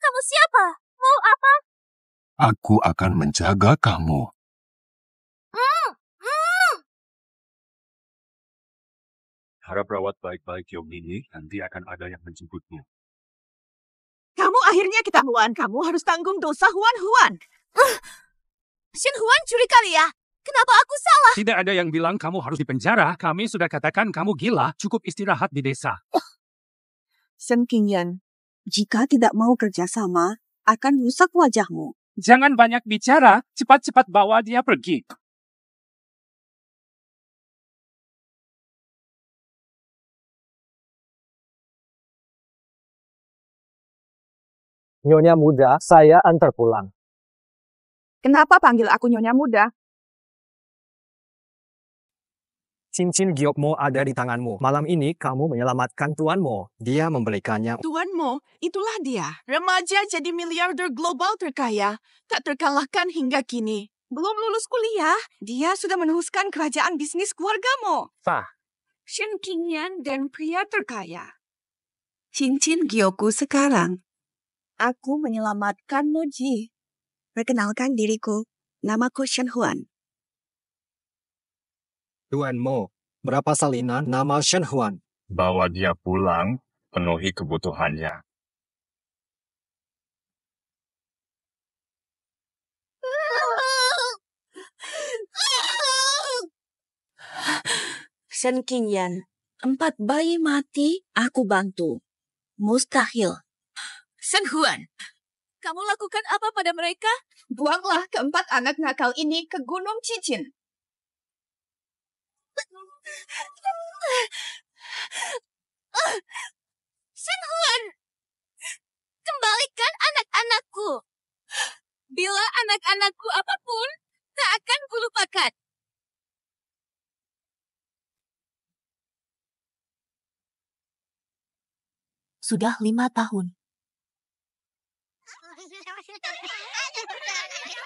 Kamu siapa? Mau apa? Aku akan menjaga kamu. Harap rawat baik-baik Yomini, nanti akan ada yang menjemputmu. Kamu akhirnya ketahuan. Kamu harus tanggung dosa Huan. Shen Huan curi kali ya? Kenapa aku salah? Tidak ada yang bilang kamu harus dipenjara. Kami sudah katakan kamu gila. Cukup istirahat di desa. Shen Qingyan, jika tidak mau kerjasama, akan rusak wajahmu. Jangan banyak bicara. Cepat-cepat bawa dia pergi. Nyonya muda, saya antar pulang. Kenapa panggil aku Nyonya Muda? Cincin giokmu ada di tanganmu. Malam ini kamu menyelamatkan tuanmu. Dia membelikannya. Tuanmu, itulah dia. Remaja jadi miliarder global terkaya. Tak terkalahkan hingga kini. Belum lulus kuliah, dia sudah meneruskan kerajaan bisnis keluargamu. Fah. Shen Qingyan dan pria terkaya. Cincin giokku sekarang. Aku menyelamatkanmu, Ji. Perkenalkan diriku. Namaku Shen Huan. Tuanmu, berapa salinan nama Shen Huan? Bawa dia pulang, penuhi kebutuhannya. Shen Qingyan, 4 bayi mati, aku bantu. Mustahil. Shen Huan, kamu lakukan apa pada mereka? Buanglah keempat anak nakal ini ke Gunung Cincin. Shen Huan, kembalikan anak-anakku. Bila anak-anakku apapun, tak akan kulupakan. Sudah 5 tahun.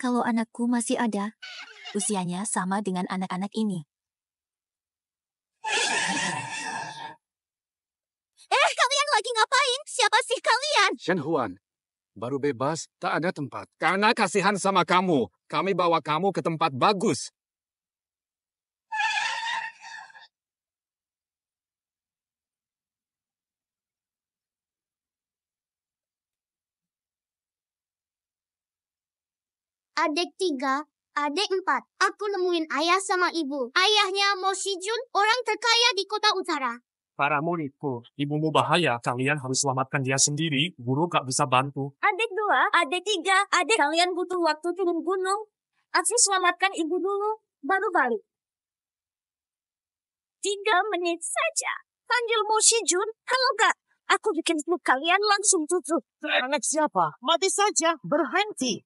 Kalau anakku masih ada, usianya sama dengan anak-anak ini. Kalian lagi ngapain? Siapa sih kalian? Shen Huan, baru bebas, tak ada tempat. Karena kasihan sama kamu, kami bawa kamu ke tempat bagus. Adik 3, adik 4. Aku nemuin ayah sama ibu. Ayahnya Mo Shijun, orang terkaya di kota utara. Para muridku, ibumu bahaya. Kalian harus selamatkan dia sendiri. Guru gak bisa bantu. Adik 2, adik 3, adik kalian butuh waktu turun gunung. Aku selamatkan ibu dulu, baru balik. 3 menit saja. Panggil Mo Shijun, halo gak? Aku bikin flu kalian langsung tutup. Anak siapa? Mati saja, berhenti.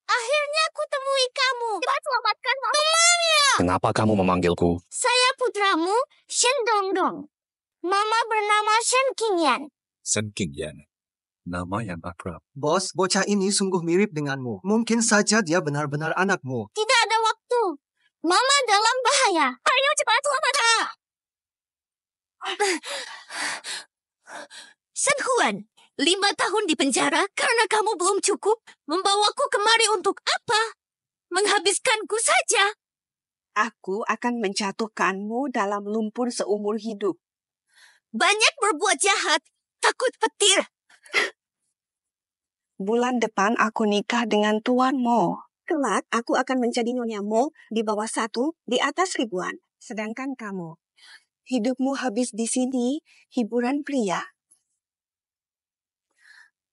Akhirnya aku temui kamu. Cepat selamatkan mamanya. Kenapa kamu memanggilku? Saya putramu, Shen Dongdong. Mama bernama Shen Qingyan. Shen Qingyan, nama yang akrab. Bos, bocah ini sungguh mirip denganmu. Mungkin saja dia benar-benar anakmu. Tidak ada waktu. Mama dalam bahaya. Ayo cepat selamatkan. Shen Huan, 5 tahun di penjara karena kamu belum cukup. Membawaku kemari untuk apa? Menghabiskanku saja. Aku akan menjatuhkanmu dalam lumpur seumur hidup. Banyak berbuat jahat, takut petir. Bulan depan aku nikah dengan Tuan Mo. Kelak aku akan menjadi Nyonya Mo di bawah 1, di atas 1000-an. Sedangkan kamu, hidupmu habis di sini, hiburan pria.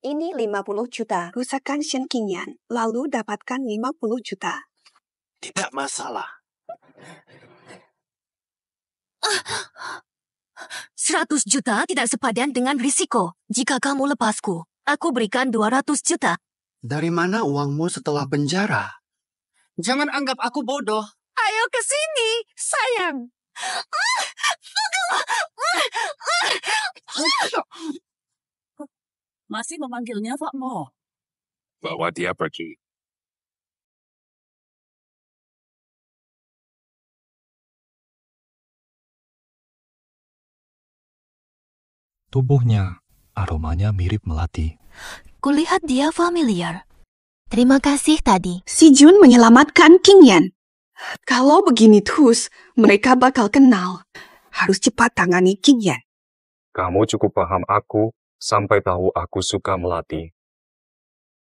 Ini 50 juta. Rusakkan Shen Qingyan, lalu dapatkan 50 juta. Tidak masalah. 100 juta tidak sepadan dengan risiko. Jika kamu lepasku, aku berikan 200 juta. Dari mana uangmu setelah penjara? Jangan anggap aku bodoh. Ayo ke sini, sayang. masih memanggilnya Pak Mo. Bawa dia pergi. Tubuhnya, aromanya mirip melati. Kulihat dia familiar. Terima kasih tadi. Si Jun menyelamatkan King Yan. Kalau begini terus, mereka bakal kenal. Harus cepat tangani King Yan. Kamu cukup paham aku sampai tahu aku suka melati.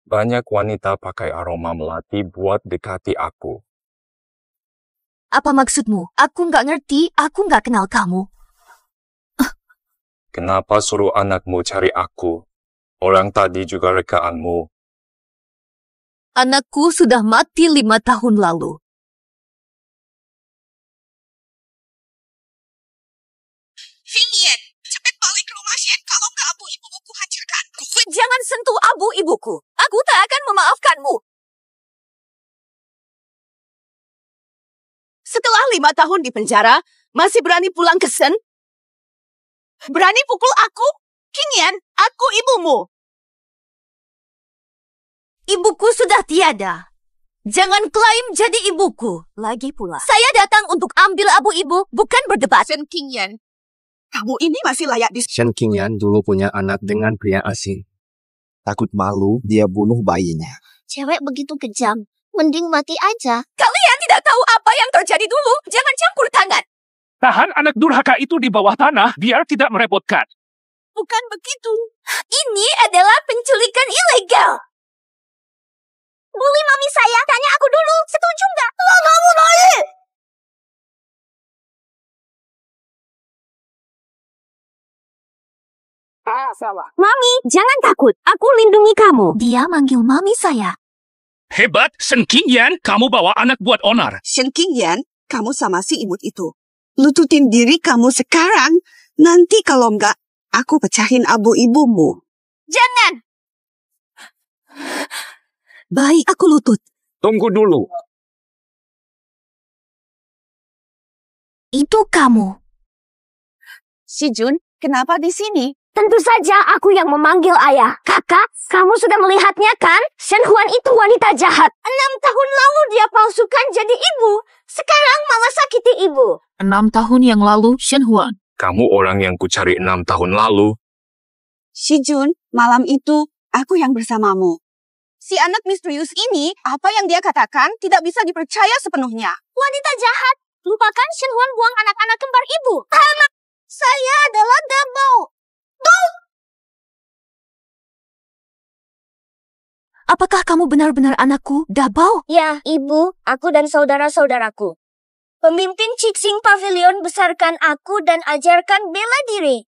Banyak wanita pakai aroma melati buat dekati aku. Apa maksudmu? Aku nggak ngerti, aku nggak kenal kamu. Kenapa suruh anakmu cari aku? Orang tadi juga rekaanmu. Anakku sudah mati 5 tahun lalu. King Yan, cepat balik ke rumah Shen kalau nggak ibu-ibumu ku hancurkan. Jangan sentuh abu ibuku. Aku tak akan memaafkanmu. Setelah 5 tahun di penjara, masih berani pulang ke Sen? Berani pukul aku? King Yan, aku ibumu. Ibuku sudah tiada. Jangan klaim jadi ibuku. Lagi pula, saya datang untuk ambil abu ibu, bukan berdebat. Shen King Yan, kamu ini masih layak di... Shen Qingyan dulu punya anak dengan pria asing. Takut malu, dia bunuh bayinya. Cewek begitu kejam, mending mati aja. Kalian tidak tahu apa yang terjadi dulu. Jangan campur tangan. Tahan anak durhaka itu di bawah tanah biar tidak merepotkan. Bukan begitu. Ini adalah penculikan ilegal. Bully mami saya, tanya aku dulu, setuju nggak? Kamu naik! Salah. Mami, jangan takut. Aku lindungi kamu. Dia manggil mami saya. Hebat, Shen King Yan, kamu bawa anak buat onar. Shen King Yan, kamu sama si imut itu. Lututin diri kamu sekarang. Nanti kalau nggak, aku pecahin abu ibumu. Jangan! Baik, aku lutut. Tunggu dulu. Itu kamu. Si Jun, kenapa di sini? Tentu saja aku yang memanggil ayah. Kakak, kamu sudah melihatnya kan? Shen Huan itu wanita jahat. 6 tahun lalu dia palsukan jadi ibu. Sekarang malah sakiti ibu. 6 tahun yang lalu, Shen Huan. Kamu orang yang kucari 6 tahun lalu. Si Jun, malam itu aku yang bersamamu. Si anak misterius ini, apa yang dia katakan tidak bisa dipercaya sepenuhnya. Wanita jahat. Lupakan Shen Huan buang anak-anak kembar ibu. Saya adalah Dabo. Apakah kamu benar-benar anakku, Dabao? Ya, ibu, aku dan saudara-saudaraku. Pemimpin Cixing Pavilion besarkan aku dan ajarkan bela diri.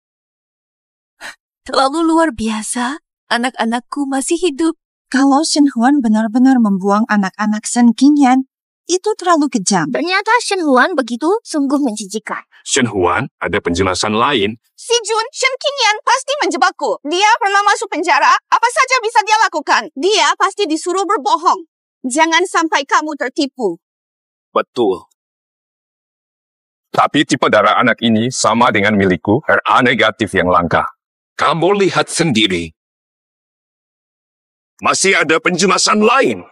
Terlalu luar biasa. Anak-anakku masih hidup. Kalau Shen Huan benar-benar membuang anak-anak Shen King Yan, itu terlalu kejam. Ternyata Shen Huan begitu sungguh menjijikan. Shen Huan, ada penjelasan lain. Si Jun, Shen King Yan pasti menjebakku. Dia pernah masuk penjara, apa saja bisa dia lakukan. Dia pasti disuruh berbohong. Jangan sampai kamu tertipu. Betul. Tapi tipe darah anak ini sama dengan milikku, RA negatif yang langka. Kamu lihat sendiri. Masih ada penjelasan lain.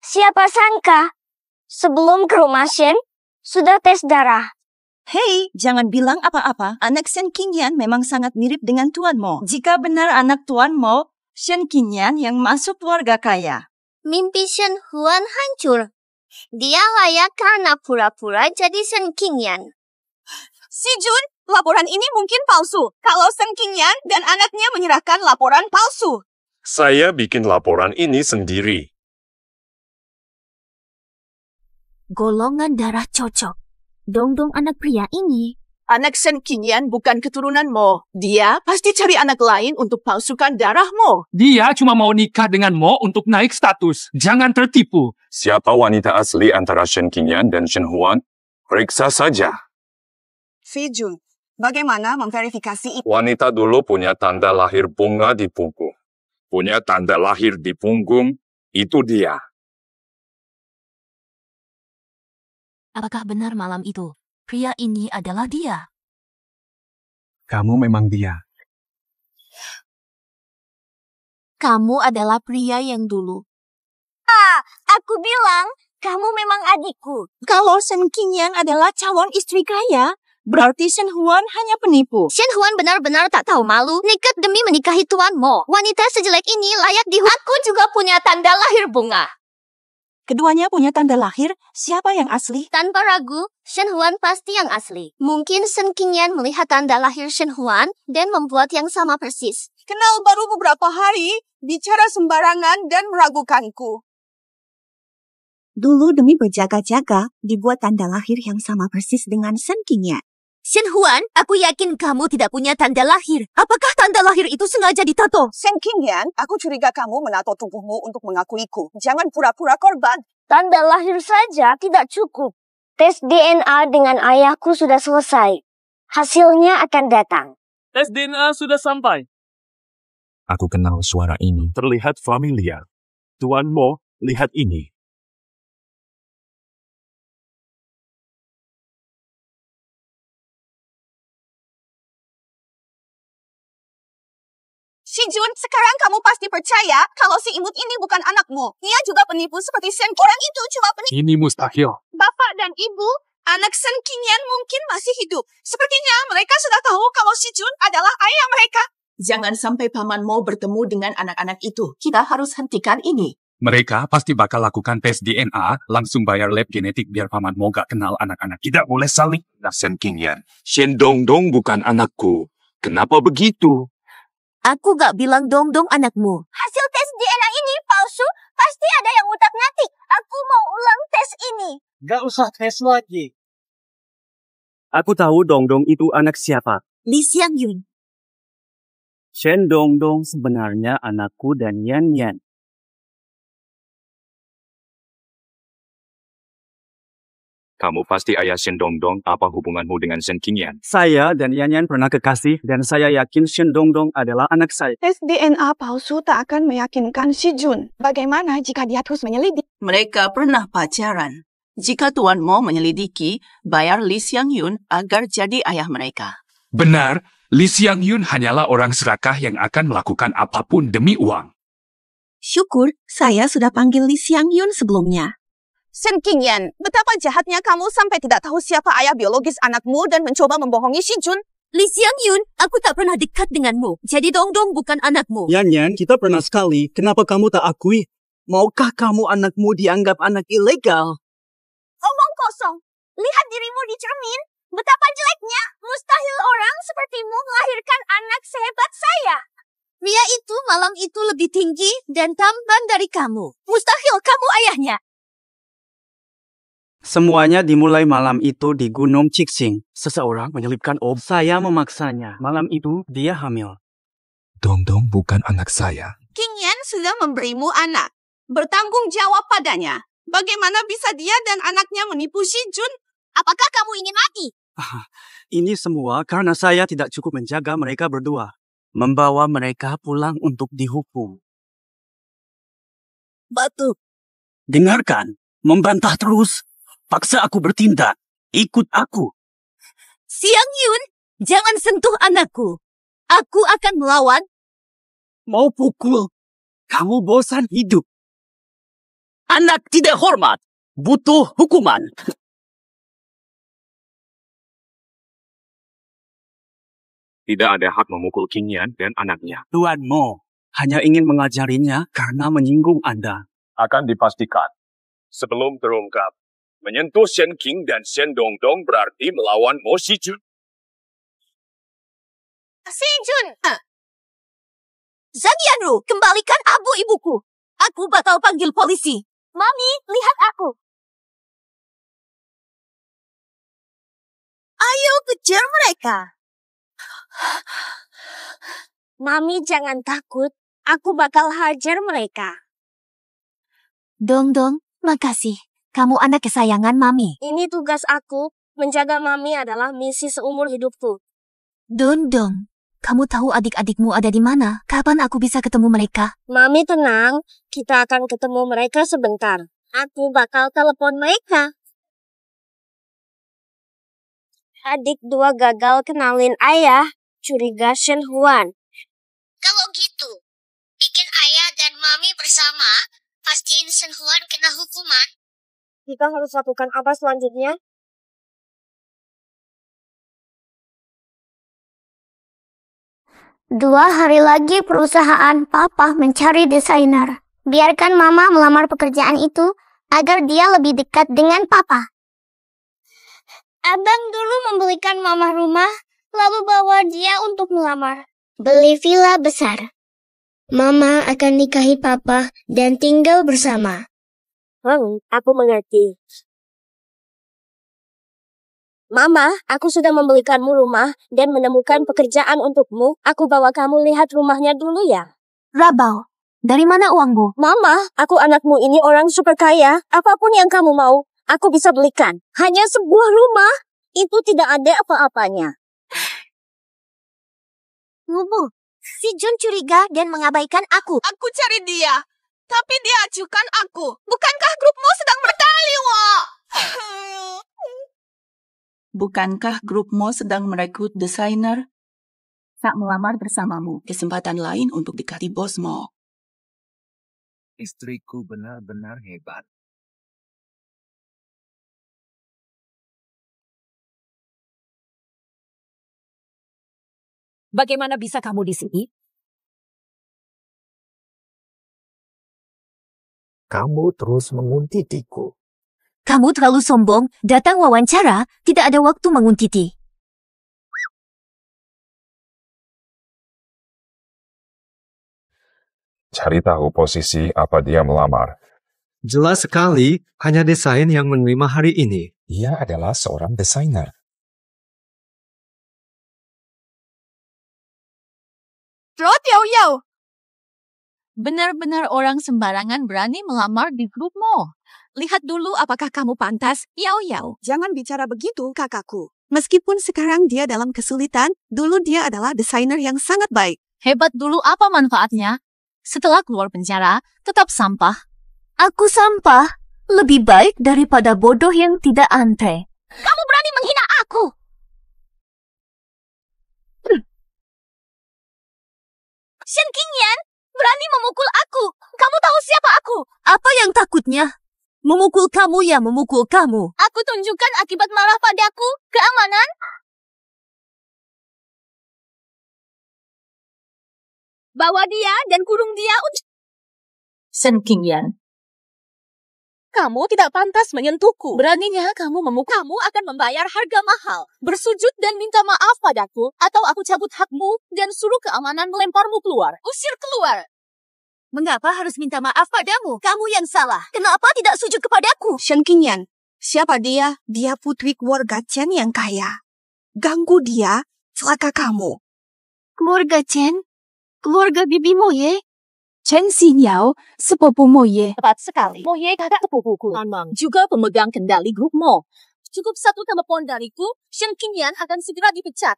Siapa sangka, sebelum ke rumah Shen, sudah tes darah. Hei, jangan bilang apa-apa. Anak Shen King Yan memang sangat mirip dengan Tuan Mo. Jika benar anak Tuan Mo, Shen King Yan yang masuk keluarga kaya. Mimpi Shen Huan hancur. Dia layak karena pura-pura jadi Shen King Yan. Si Jun, laporan ini mungkin palsu. Kalau Shen King Yan dan anaknya menyerahkan laporan palsu. Saya bikin laporan ini sendiri. Golongan darah cocok. Dongdong anak pria ini. Anak Shen King Yan bukan keturunan Mo. Dia pasti cari anak lain untuk palsukan darah Mo. Dia cuma mau nikah dengan Mo untuk naik status. Jangan tertipu. Siapa wanita asli antara Shen King Yan dan Shen Huan? Periksa saja. Si Jun, bagaimana memverifikasi itu? Wanita dulu punya tanda lahir bunga di punggung. Punya tanda lahir di punggung, itu dia. Apakah benar malam itu? Pria ini adalah dia. Kamu memang dia. Kamu adalah pria yang dulu. Aku bilang, kamu memang adikku. Kalau Shen Qingyan adalah calon istri kaya, berarti Shen Huan hanya penipu. Shen Huan benar-benar tak tahu malu. Nekat demi menikahi Tuan Mo. Wanita sejelek ini layak Aku juga punya tanda lahir bunga. Keduanya punya tanda lahir, siapa yang asli? Tanpa ragu, Shen Huan pasti yang asli. Mungkin Shen Qingyan melihat tanda lahir Shen Huan dan membuat yang sama persis. Kenal baru beberapa hari, bicara sembarangan dan meragukanku. Dulu demi berjaga-jaga, dibuat tanda lahir yang sama persis dengan Shen Qingyan. Shen Huan, aku yakin kamu tidak punya tanda lahir. Apakah tanda lahir itu sengaja ditato? Shen Qingyan, aku curiga kamu menato tubuhmu untuk mengakuiku. Jangan pura-pura korban. Tanda lahir saja tidak cukup. Tes DNA dengan ayahku sudah selesai. Hasilnya akan datang. Tes DNA sudah sampai. Aku kenal suara ini. Terlihat familiar. Tuan Mo, lihat ini. Si Jun, sekarang kamu pasti percaya kalau si imut ini bukan anakmu. Ia juga penipu seperti Shen. Orang itu cuma penipu. Ini mustahil. Bapak dan ibu, anak Shen Qingyan mungkin masih hidup. Sepertinya mereka sudah tahu kalau si Jun adalah ayah mereka. Jangan sampai Paman Mo bertemu dengan anak-anak itu. Kita harus hentikan ini. Mereka pasti bakal lakukan tes DNA, langsung bayar lab genetik biar Paman Mo gak kenal anak-anak. Tidak boleh saling. Shen Qingyan, Shen Dongdong bukan anakku. Kenapa begitu? Aku gak bilang Dongdong anakmu. Hasil tes DNA ini palsu. Pasti ada yang utak-ngatik. Aku mau ulang tes ini. Gak usah tes lagi. Aku tahu Dongdong itu anak siapa. Li Xiangyun. Shen Dongdong sebenarnya anakku dan Yan Yan. Kamu pasti ayah Shen Dongdong. Apa hubunganmu dengan Shen Qingyan? Saya dan Yan Yan pernah kekasih dan saya yakin Shen Dongdong adalah anak saya. Tes DNA palsu tak akan meyakinkan si Jun. Bagaimana jika dia terus menyelidik? Mereka pernah pacaran. Jika Tuan Mo menyelidiki, bayar Li Xiangyun agar jadi ayah mereka. Benar, Li Xiangyun hanyalah orang serakah yang akan melakukan apapun demi uang. Syukur, saya sudah panggil Li Xiangyun sebelumnya. Shen Qingyan, betapa jahatnya kamu sampai tidak tahu siapa ayah biologis anakmu dan mencoba membohongi si Jun. Li Xiangyun, aku tak pernah dekat denganmu. Jadi Dongdong bukan anakmu. Yan Yan, kita pernah sekali. Kenapa kamu tak akui? Maukah kamu anakmu dianggap anak ilegal? Omong kosong. Lihat dirimu di cermin. Betapa jeleknya. Mustahil orang sepertimu melahirkan anak sehebat saya. Pria itu malam itu lebih tinggi dan tampan dari kamu. Mustahil kamu ayahnya. Semuanya dimulai malam itu di Gunung Cixing. Seseorang menyelipkan saya memaksanya. Malam itu dia hamil. Dongdong bukan anak saya. Qingyan sudah memberimu anak. Bertanggung jawab padanya. Bagaimana bisa dia dan anaknya menipu si Jun? Apakah kamu ingin mati? Ini semua karena saya tidak cukup menjaga mereka berdua. Membawa mereka pulang untuk dihukum. Batu. Dengarkan, membantah terus. Paksa aku bertindak. Ikut aku. Xiangyun, jangan sentuh anakku. Aku akan melawan. Mau pukul. Kamu bosan hidup. Anak tidak hormat. Butuh hukuman. Tidak ada hak memukul Qingyan dan anaknya. Tuan Mo hanya ingin mengajarinya karena menyinggung Anda. Akan dipastikan. Sebelum terungkap, menyentuh Shen Qing dan Shen Dongdong berarti melawan Mo Xijun. Si Jun! Zhang Yanru, kembalikan abu ibuku. Aku bakal panggil polisi. Mami, lihat aku. Ayo kejar mereka. Mami, jangan takut. Aku bakal hajar mereka. Dongdong, makasih. Kamu anak kesayangan Mami. Ini tugas aku. Menjaga Mami adalah misi seumur hidupku. Dongdong, kamu tahu adik-adikmu ada di mana? Kapan aku bisa ketemu mereka? Mami tenang. Kita akan ketemu mereka sebentar. Aku bakal telepon mereka. Adik dua gagal kenalin ayah. curiga Shen Huan. Kalau gitu, bikin ayah dan mami bersama, pastiin Shen Huan kena hukuman. Kita harus lakukan apa selanjutnya? Dua hari lagi perusahaan Papa mencari desainer. Biarkan Mama melamar pekerjaan itu agar dia lebih dekat dengan Papa. Abang dulu membelikan Mama rumah, lalu bawa dia untuk melamar. Beli villa besar. Mama akan nikahi Papa dan tinggal bersama. Aku mengerti. Mama, aku sudah membelikanmu rumah dan menemukan pekerjaan untukmu. Aku bawa kamu lihat rumahnya dulu ya. Rabau, dari mana uangmu? Mama, aku anakmu ini orang super kaya. Apapun yang kamu mau, aku bisa belikan. Hanya sebuah rumah, itu tidak ada apa-apanya. Lubu, si Jun curiga dan mengabaikan aku. Aku cari dia, tapi dia acukan aku. Bukankah grupmu sedang bertali, Wak? Bukankah grupmu sedang merekrut desainer? Tak melamar bersamamu. Kesempatan lain untuk dekati bosmu. Istriku benar-benar hebat. Bagaimana bisa kamu di sini? Kamu terus menguntitiku. Kamu terlalu sombong, datang wawancara, tidak ada waktu menguntiti. Cari tahu posisi apa dia melamar. Jelas sekali, hanya desain yang menerima hari ini. Dia adalah seorang desainer. Yao. Benar-benar orang sembarangan berani melamar di grupmu. Lihat dulu apakah kamu pantas, Yao. Jangan bicara begitu, kakakku. Meskipun sekarang dia dalam kesulitan, dulu dia adalah desainer yang sangat baik. Hebat dulu apa manfaatnya? Setelah keluar penjara, tetap sampah. Aku sampah, lebih baik daripada bodoh yang tidak antre. Kamu berani menghina aku! Shen Qingyan berani memukul aku. Kamu tahu siapa aku? Apa yang takutnya? Memukul kamu ya memukul kamu. Aku tunjukkan akibat marah padaku. Keamanan. Bawa dia dan kurung dia untuk... Shen Qingyan. Kamu tidak pantas menyentuhku. Beraninya kamu memukul. Kamu akan membayar harga mahal. Bersujud dan minta maaf padaku, atau aku cabut hakmu dan suruh keamanan melemparmu keluar. Usir keluar. Mengapa harus minta maaf padamu? Kamu yang salah. Kenapa tidak sujud kepadaku? Shen Qingyan, siapa dia? Dia putri keluarga Chen yang kaya. Ganggu dia, celaka kamu. Keluarga Chen? Keluarga bibi Moye? Chen Xinyao, sepupu Moye. Tepat sekali. Moye kakak sepupuku. Amang juga pemegang kendali grup Mo. Cukup satu telepon dariku, Shen Qingyan akan segera dipecat.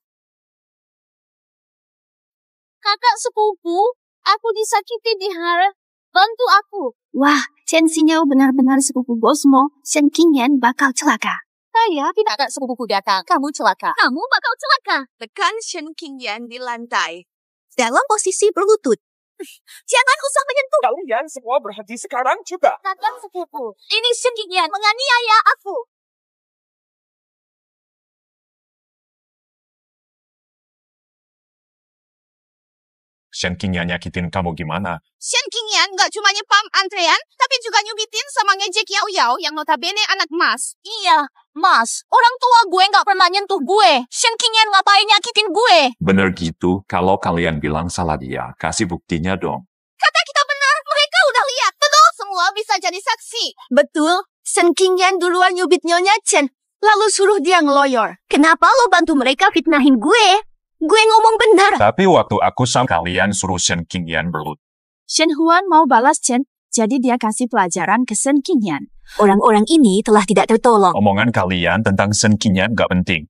Kakak sepupu, aku disakiti di hara. Bantu aku. Wah, Chen Xinyao benar-benar sepupu bosmu. Shen Qingyan bakal celaka. Saya tidak akan sepupuku datang. Kamu celaka. Kamu bakal celaka. Tekan Shen Qingyan di lantai. Dalam posisi berlutut. Jangan usah menyentuh. Kalian semua berhenti sekarang juga. Kakak sepupu, ini Shen Qingyan menganiaya aku. Shen Qingyan nyakitin kamu gimana? Shen Qingyan gak cuma nyepam antrean, tapi juga nyubitin sama ngejek Yao yang notabene anak Mas. Iya, Mas. Orang tua gue gak pernah nyentuh gue. Shen Qingyan ngapain nyakitin gue? Bener gitu, kalau kalian bilang salah dia, kasih buktinya dong. Kata kita benar, mereka udah lihat. Betul, semua bisa jadi saksi. Betul, Shen Qingyan duluan nyubit Nyonya Chen, lalu suruh dia ngeloyor. Kenapa lo bantu mereka fitnahin gue? Gue ngomong benar. Tapi waktu aku sama kalian suruh Shen Qingyan berlutut. Shen Huan mau balas Chen, jadi dia kasih pelajaran ke Shen Qingyan. Orang-orang ini telah tidak tertolong. Omongan kalian tentang Shen Qingyan gak penting.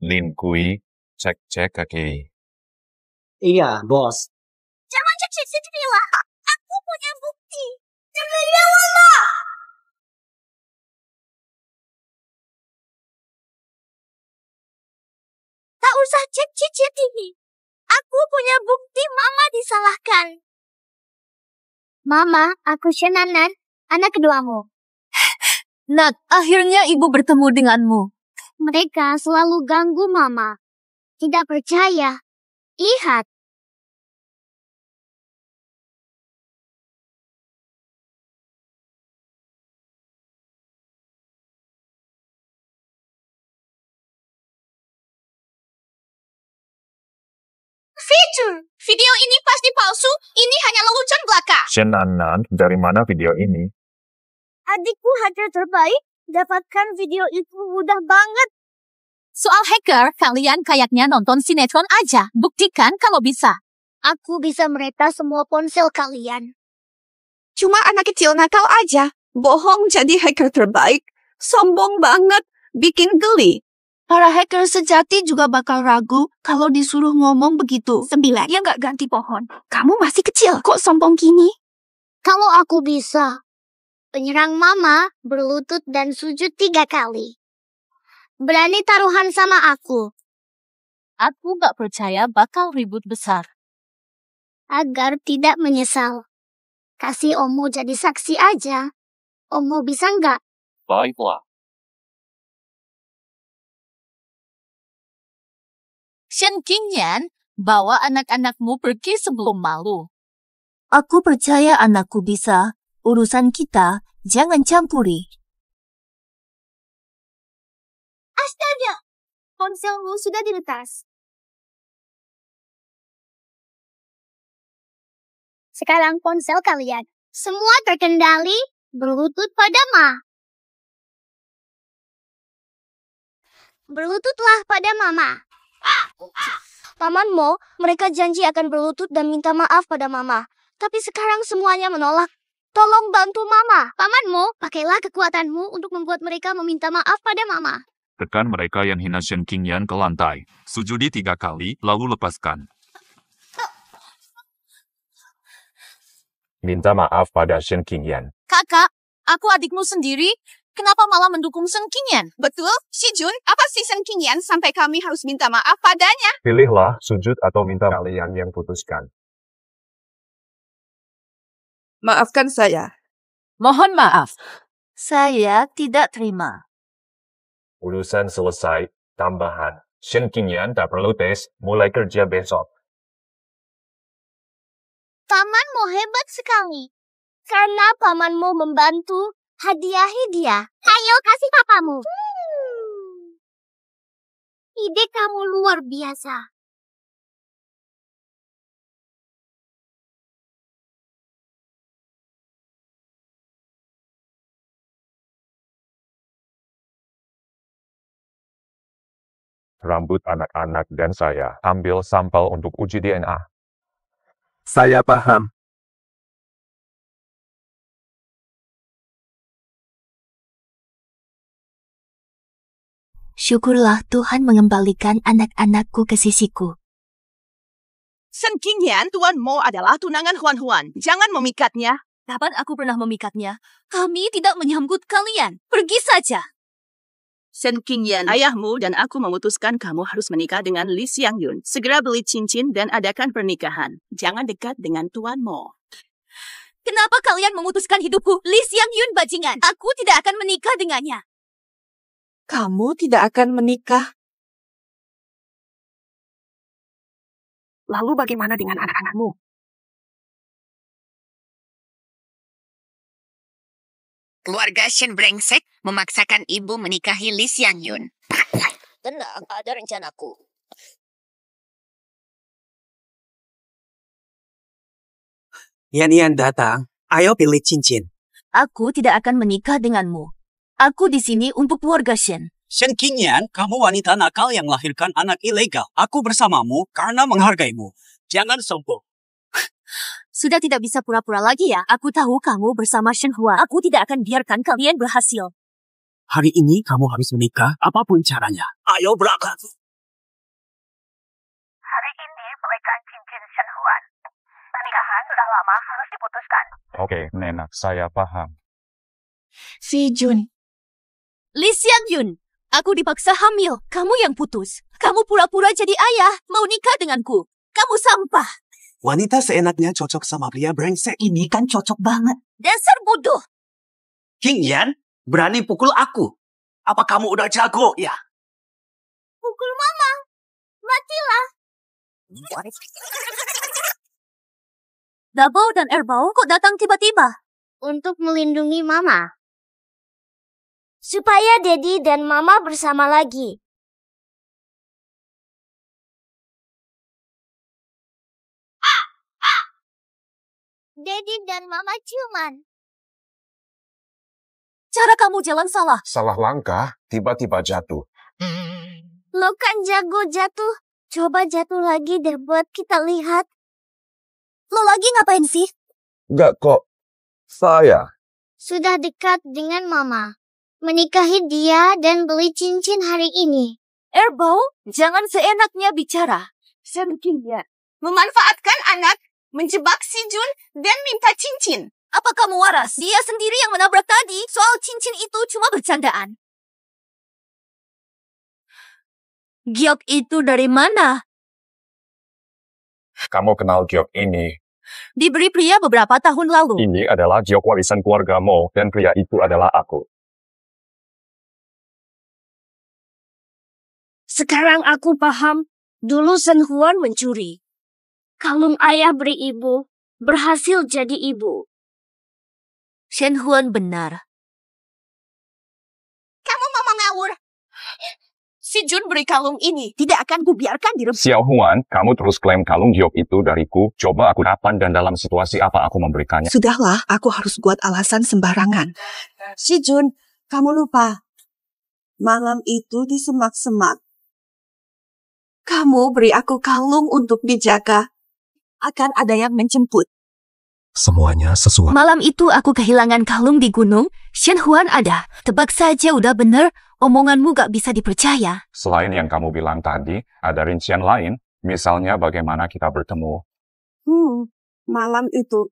Lin Kui, cek kaki. Iya, bos. Jangan cek sendirilah. Aku punya bukti. Jangan jawab. Tak usah cek CCTV. Aku punya bukti Mama disalahkan. Mama, aku Shenanan, anak keduamu. Nat, akhirnya ibu bertemu denganmu. Mereka selalu ganggu Mama. Tidak percaya. Lihat. Fitur, video ini pasti palsu. Ini hanya lelucon belaka. Shenanan, dari mana video ini? Adikku hacker terbaik. Dapatkan video itu mudah banget. Soal hacker, kalian kayaknya nonton sinetron aja. Buktikan kalau bisa. Aku bisa meretas semua ponsel kalian. Cuma anak kecil nakal aja. Bohong jadi hacker terbaik. Sombong banget. Bikin geli. Para hacker sejati juga bakal ragu kalau disuruh ngomong begitu. 9 Ya nggak ganti pohon. Kamu masih kecil. Kok sombong gini? Kalau aku bisa. Penyerang Mama berlutut dan sujud 3 kali. Berani taruhan sama aku. Aku gak percaya bakal ribut besar. Agar tidak menyesal. Kasih Omo jadi saksi aja. Omo bisa nggak? Baiklah. Shen Qingyan, bawa anak-anakmu pergi sebelum malu. Aku percaya anakku bisa. Urusan kita, jangan campuri. Astaga! Ponselmu sudah diretas. Sekarang ponsel kalian. Semua terkendali, berlutut pada Ma. Berlututlah pada Mama. Paman Mo, mereka janji akan berlutut dan minta maaf pada Mama. Tapi sekarang semuanya menolak. Tolong bantu Mama. Pamanmu, pakailah kekuatanmu untuk membuat mereka meminta maaf pada Mama. Tekan mereka yang hina Shen Qingyan ke lantai. Sujudi 3 kali, lalu lepaskan. Minta maaf pada Shen Qingyan. Kakak, aku adikmu sendiri. Kenapa malah mendukung Shen Qingyan? Betul, Si Jun. Apa sih Shen Qingyan sampai kami harus minta maaf padanya? Pilihlah sujud atau minta kalian yang putuskan. Maafkan saya. Mohon maaf. Saya tidak terima. Urusan selesai. Tambahan. Shen Qingyan tak perlu tes. Mulai kerja besok. Pamanmu hebat sekali. Karena pamanmu membantu, hadiahi dia. Ayo kasih papamu. Ide kamu luar biasa. Rambut anak-anak dan saya ambil sampel untuk uji DNA. Saya paham. Syukurlah Tuhan mengembalikan anak-anakku ke sisiku. Shen Qingyan, Tuan Mo adalah tunangan Huan-Huan. Jangan memikatnya. Kapan aku pernah memikatnya? Kami tidak menyambut kalian. Pergi saja. Shen Qingyan, ayahmu dan aku memutuskan kamu harus menikah dengan Li Xiangyun. Segera beli cincin dan adakan pernikahan. Jangan dekat dengan Tuan Mo. Kenapa kalian memutuskan hidupku? Li Xiangyun bajingan. Aku tidak akan menikah dengannya. Kamu tidak akan menikah. Lalu bagaimana dengan anak-anakmu? Keluarga Shen brengsek memaksakan ibu menikahi Li Xiangyun. Tenang, ada rencanaku. Yan datang. Ayo pilih cincin. Aku tidak akan menikah denganmu. Aku di sini untuk keluarga Shen. Shen Qingyan, kamu wanita nakal yang melahirkan anak ilegal. Aku bersamamu karena menghargaimu. Jangan sombong. Sudah tidak bisa pura-pura lagi ya. Aku tahu kamu bersama Shen Hua. Aku tidak akan biarkan kalian berhasil. Hari ini kamu harus menikah apapun caranya. Ayo berangkat. Hari ini belikan cincin Shen Huan. Pernikahan sudah lama harus diputuskan. Oke, Nenek, saya paham. Si Jun. Li Xiangyun, aku dipaksa hamil. Kamu yang putus. Kamu pura-pura jadi ayah, mau nikah denganku. Kamu sampah. Wanita seenaknya cocok sama pria brengsek. Ini kan cocok banget. Dasar bodoh. King Yan, berani pukul aku. Apa kamu udah jago ya? Pukul mama. Matilah. Double dan Erbau kok datang tiba-tiba? Untuk melindungi mama. Supaya Daddy dan mama bersama lagi. Daddy dan mama ciuman. Cara kamu jalan salah. Salah langkah, tiba-tiba jatuh. Lo kan jago jatuh. Coba jatuh lagi deh buat kita lihat. Lo lagi ngapain sih? Enggak kok. Saya. Sudah dekat dengan mama. Menikahi dia dan beli cincin hari ini. Erbau, jangan seenaknya bicara. Sengkingyan memanfaatkan anak, menjebak si Jun, dan minta cincin. Apa kamu waras? Dia sendiri yang menabrak tadi. Soal cincin itu cuma bercandaan. Giok itu dari mana? Kamu kenal Giok ini. Diberi pria beberapa tahun lalu. Ini adalah Giok warisan keluargamu, dan pria itu adalah aku. Sekarang aku paham. Dulu Shen Huan mencuri. Kalung ayah beri ibu, berhasil jadi ibu. Shen Huan benar. Kamu mau ngawur. Si Jun beri kalung ini. Tidak akan kubiarkan direbut. Xiao Huan, kamu terus klaim kalung Giok itu dariku. Coba aku kapan dan dalam situasi apa aku memberikannya. Sudahlah, aku harus buat alasan sembarangan. Si Jun, kamu lupa. Malam itu di semak-semak. Kamu beri aku kalung untuk dijaga. Akan ada yang menjemput. Semuanya sesuai. Malam itu aku kehilangan kalung di gunung. Shen Huan ada. Tebak saja udah bener. Omonganmu gak bisa dipercaya. Selain yang kamu bilang tadi, ada rincian lain. Misalnya bagaimana kita bertemu. Malam itu.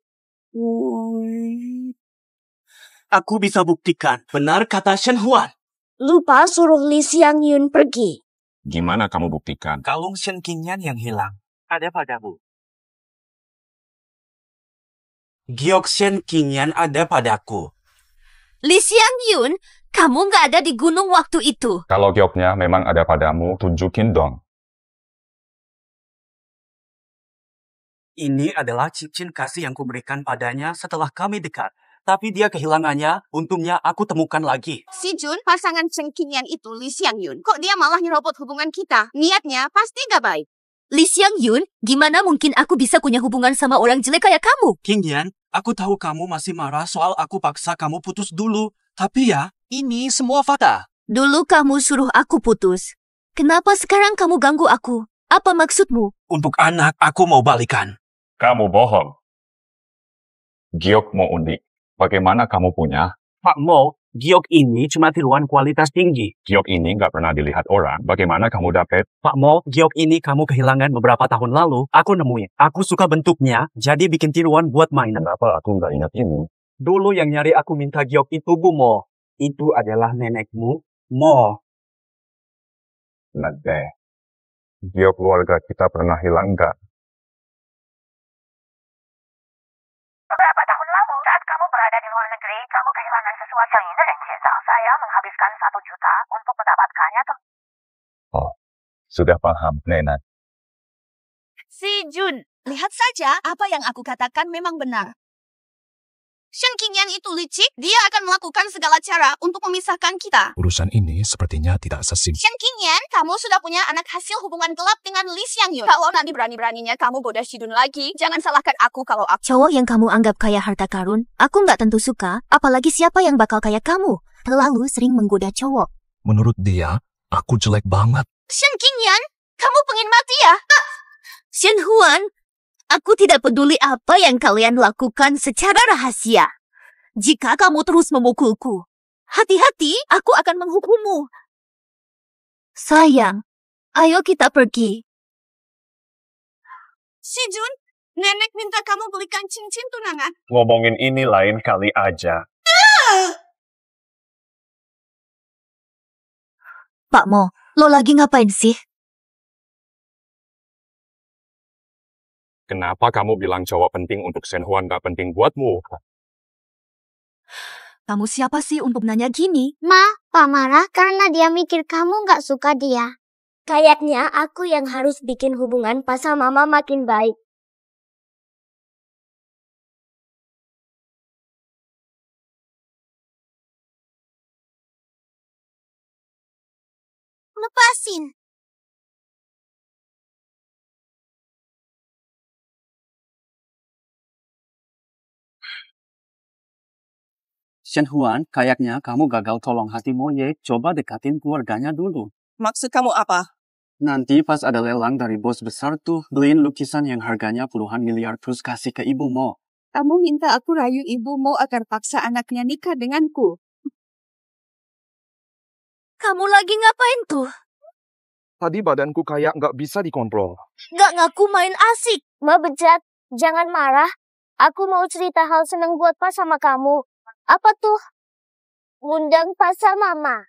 Aku bisa buktikan. Benar kata Shen Huan. Lupa suruh Li Xiangyun pergi. Gimana kamu buktikan? Kalung Shen Qingyan yang hilang ada padamu. Giok Shen Qingyan ada padaku. Li Xiangyun, kamu gak ada di gunung waktu itu. Kalau Gioknya memang ada padamu, tunjukin dong. Ini adalah cincin kasih yang kuberikan padanya setelah kami dekat. Tapi dia kehilangannya, untungnya aku temukan lagi. Si Jun, pasangan Sengkingyan itu Li Xiangyun. Kok dia malah nyerobot hubungan kita? Niatnya pasti gak baik. Li Xiangyun, gimana mungkin aku bisa punya hubungan sama orang jelek kayak kamu? Qingyan, aku tahu kamu masih marah soal aku paksa kamu putus dulu. Tapi ya, ini semua fakta. Dulu kamu suruh aku putus. Kenapa sekarang kamu ganggu aku? Apa maksudmu? Untuk anak, aku mau balikan. Kamu bohong. Giok mau undi. Bagaimana kamu punya? Pak Mo, Giok ini cuma tiruan kualitas tinggi. Giok ini nggak pernah dilihat orang. Bagaimana kamu dapet? Pak Mo, Giok ini kamu kehilangan beberapa tahun lalu. Aku nemuin. Aku suka bentuknya, jadi bikin tiruan buat mainan. Kenapa aku nggak ingat ini? Dulu yang nyari aku minta Giok itu Bu Mo. Itu adalah nenekmu, Mo. Nade. Giok keluarga kita pernah hilang nggak? Beberapa tahun lalu, saat kamu berada di luar negeri, kamu kehilangan sesuatu yang ini dan cinta. Saya menghabiskan 1 juta untuk mendapatkannya tuh. Oh, sudah paham, Nena. Si Jun, lihat saja apa yang aku katakan memang benar. Shen Qingyan itu licik, dia akan melakukan segala cara untuk memisahkan kita. Urusan ini sepertinya tidak sesimpel. Shen Qingyan, kamu sudah punya anak hasil hubungan gelap dengan Li Xiangyun. Kalau nanti berani-beraninya kamu goda Shidun lagi, jangan salahkan aku kalau aku... Cowok yang kamu anggap kaya harta karun, aku nggak tentu suka, apalagi siapa yang bakal kayak kamu. Terlalu sering menggoda cowok. Menurut dia, aku jelek banget. Shen Qingyan, kamu pengen mati ya? Shen Huan, aku tidak peduli apa yang kalian lakukan secara rahasia. Jika kamu terus memukulku, hati-hati, aku akan menghukummu. Sayang, ayo kita pergi. Si Jun, nenek minta kamu belikan cincin tunangan. Ngomongin ini lain kali aja. Pak Mo, lo lagi ngapain sih? Kenapa kamu bilang cowok penting untuk Shen Huan gak penting buatmu? Kamu siapa sih untuk nanya gini? Ma, Pak marah karena dia mikir kamu nggak suka dia. Kayaknya aku yang harus bikin hubungan Pak sama Mama makin baik. Lepasin. Shen Huan, kayaknya kamu gagal tolong hati Moye. Coba dekatin keluarganya dulu. Maksud kamu apa? Nanti pas ada lelang dari bos besar tuh, beliin lukisan yang harganya puluhan miliar terus kasih ke Ibu Mo. Kamu minta aku rayu Ibu Mo agar paksa anaknya nikah denganku. Kamu lagi ngapain tuh? Tadi badanku kayak nggak bisa dikontrol. Nggak ngaku main asik. Ma bejat, jangan marah. Aku mau cerita hal seneng buat Pak sama kamu. Apa tuh? Ngundang Pak sama Mama.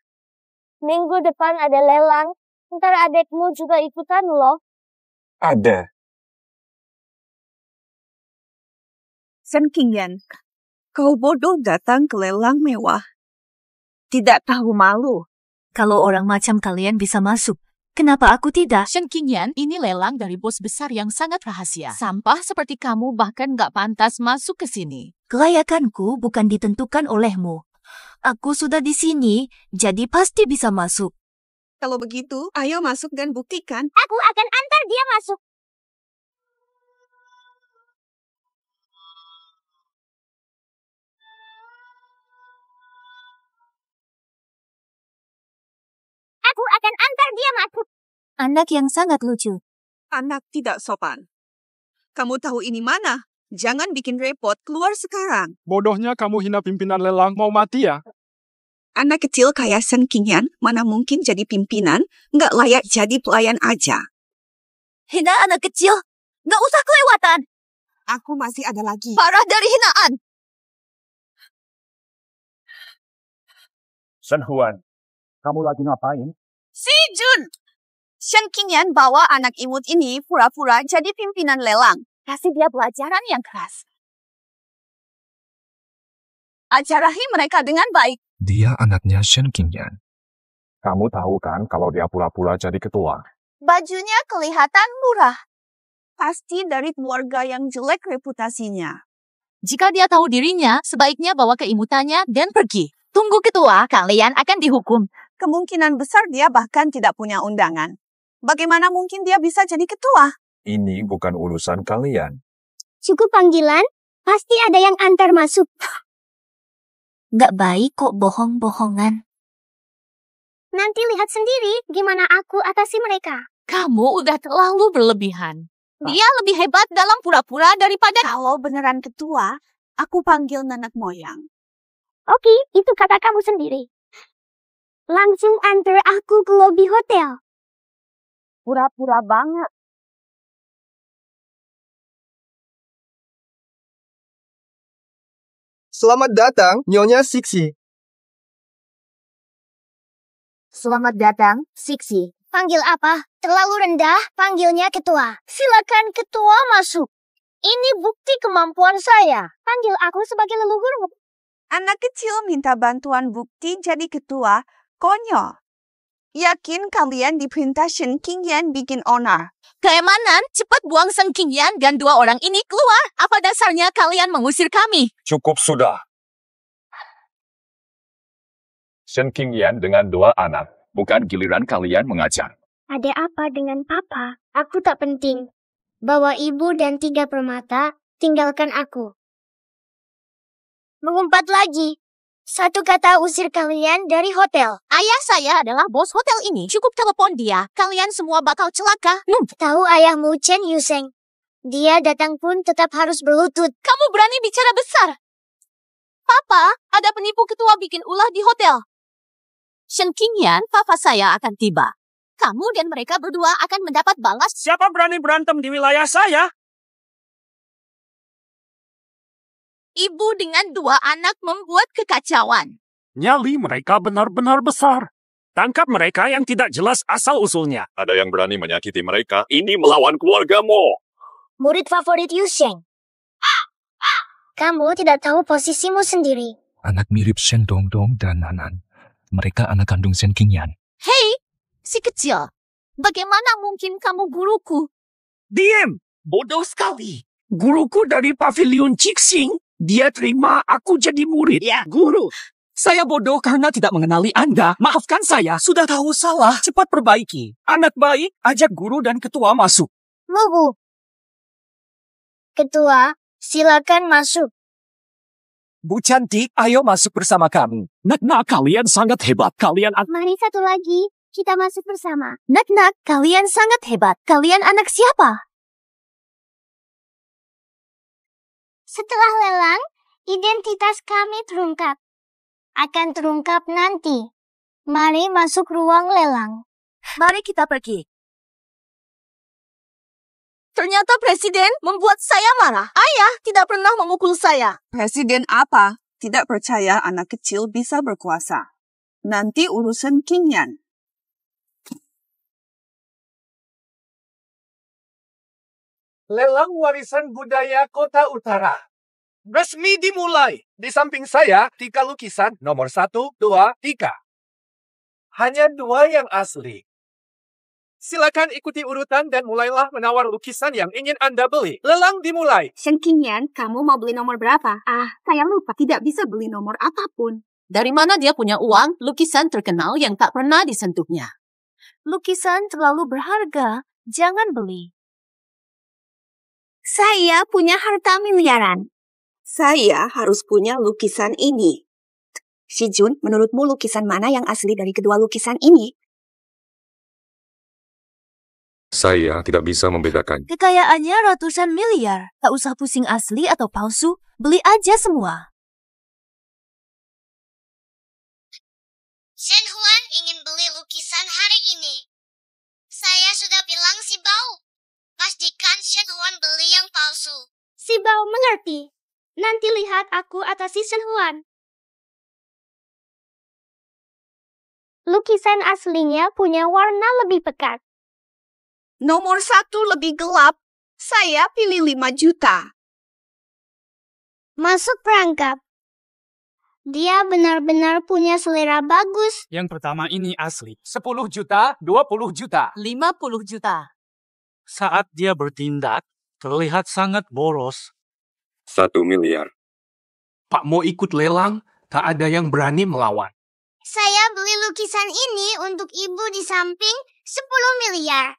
Minggu depan ada lelang. Ntar adekmu juga ikutan loh. Ada. Shen Qingyan, kau bodoh datang ke lelang mewah. Tidak tahu malu. Kalau orang macam kalian bisa masuk, kenapa aku tidak? Shen Qingyan, ini lelang dari bos besar yang sangat rahasia. Sampah seperti kamu bahkan nggak pantas masuk ke sini. Kelayakanku bukan ditentukan olehmu. Aku sudah di sini, jadi pasti bisa masuk. Kalau begitu, ayo masuk dan buktikan. Aku akan antar dia masuk. Aku akan antar dia masuk. Anak yang sangat lucu. Anak tidak sopan. Kamu tahu ini mana? Jangan bikin repot, keluar sekarang. Bodohnya kamu hina pimpinan lelang, mau mati ya? Anak kecil kayak Shen Qingyan mana mungkin jadi pimpinan, nggak layak jadi pelayan aja. Hina anak kecil, nggak usah kelewatan. Aku masih ada lagi. Parah dari hinaan. Shen Huan, kamu lagi ngapain? Si Jun! Shen Qingyan bawa anak imut ini pura-pura jadi pimpinan lelang. Kasih dia pelajaran yang keras. Ajarahi mereka dengan baik. Dia anaknya Shen Qingyan. Kamu tahu kan kalau dia pura-pura jadi ketua? Bajunya kelihatan murah. Pasti dari keluarga yang jelek reputasinya. Jika dia tahu dirinya, sebaiknya bawa keimutannya dan pergi. Tunggu ketua, kalian akan dihukum. Kemungkinan besar dia bahkan tidak punya undangan. Bagaimana mungkin dia bisa jadi ketua? Ini bukan urusan kalian. Cukup panggilan, pasti ada yang antar masuk. Nggak baik kok bohong-bohongan. Nanti lihat sendiri gimana aku atasi mereka. Kamu udah terlalu berlebihan. Dia lebih hebat dalam pura-pura daripada... Kalau beneran ketua, aku panggil nenek moyang. Oke, itu kata kamu sendiri. Langsung antar aku ke lobi hotel. Pura-pura banget. Selamat datang, Nyonya Sixi. Selamat datang, Sixi. Panggil apa? Terlalu rendah, panggilnya ketua. Silakan ketua masuk. Ini bukti kemampuan saya. Panggil aku sebagai leluhurmu. Anak kecil minta bantuan bukti jadi ketua, konyol. Yakin kalian diperintah Shen Qingyan bikin onar. Keamanan, cepat buang Shen Qingyan dan dua orang ini keluar. Apa dasarnya kalian mengusir kami? Cukup sudah. Shen Qingyan dengan dua anak. Bukan giliran kalian mengajar. Ada apa dengan papa? Aku tak penting. Bawa ibu dan 3 permata, tinggalkan aku. Mengumpat lagi. Satu kata usir kalian dari hotel. Ayah saya adalah bos hotel ini. Cukup telepon dia. Kalian semua bakal celaka. Tahu ayahmu Chen Yuseng. Dia datang pun tetap harus berlutut. Kamu berani bicara besar. Papa, ada penipu ketua bikin ulah di hotel. Shen Qingyan, papa saya akan tiba. Kamu dan mereka berdua akan mendapat balas. Siapa berani berantem di wilayah saya? Ibu dengan 2 anak membuat kekacauan. Nyali mereka benar-benar besar. Tangkap mereka yang tidak jelas asal-usulnya. Ada yang berani menyakiti mereka? Ini melawan keluargamu. murid favorit Yusheng. Kamu tidak tahu posisimu sendiri. Anak mirip Shen Dongdong dan Nanan. Mereka anak kandung Shen Qingyan. Hei, si kecil. Bagaimana mungkin kamu guruku? Diam! Bodoh sekali. Guruku dari pavilion Cixing. Dia terima aku jadi murid. Ya, guru. Saya bodoh karena tidak mengenali Anda. Maafkan saya, sudah tahu salah. Cepat perbaiki. Anak baik, ajak guru dan ketua masuk. Lugu. Ketua, silakan masuk. Bu Cantik, ayo masuk bersama kami. Nak, kalian sangat hebat. Mari satu lagi, kita masuk bersama. Nak, kalian sangat hebat. Kalian anak siapa? Setelah lelang, identitas kami terungkap. Akan terungkap nanti. Mari masuk ruang lelang. Mari kita pergi. Ternyata Presiden membuat saya marah. Ayah tidak pernah memukul saya. Presiden apa? Tidak percaya anak kecil bisa berkuasa. Nanti urusan Qingyan. Lelang warisan budaya Kota Utara. Resmi dimulai. Di samping saya, 3 lukisan nomor 1, 2, 3. Hanya 2 yang asli. Silakan ikuti urutan dan mulailah menawar lukisan yang ingin Anda beli. Lelang dimulai. Shen Qingyan, kamu mau beli nomor berapa? Saya lupa. Tidak bisa beli nomor apapun. Dari mana dia punya uang lukisan terkenal yang tak pernah disentuhnya? Lukisan terlalu berharga. Jangan beli. Saya punya harta miliaran. Saya harus punya lukisan ini. Si Jun, menurutmu lukisan mana yang asli dari kedua lukisan ini? Saya tidak bisa membedakan. Kekayaannya ratusan miliar. Tak usah pusing asli atau palsu. Beli aja semua. Shen Huan ingin beli lukisan hari ini. Saya sudah bilang si Bao. Pastikan Shen Huan beli yang palsu. Si Bao mengerti. Nanti lihat aku atasi Shen Huan. Lukisan aslinya punya warna lebih pekat. Nomor 1 lebih gelap. Saya pilih 5 juta. Masuk perangkap. Dia benar-benar punya selera bagus. Yang pertama ini asli. 10 juta, 20 juta. 50 juta. Saat dia bertindak, terlihat sangat boros. 1 miliar. Pak mau ikut lelang, tak ada yang berani melawan. Saya beli lukisan ini untuk ibu di samping 10 miliar.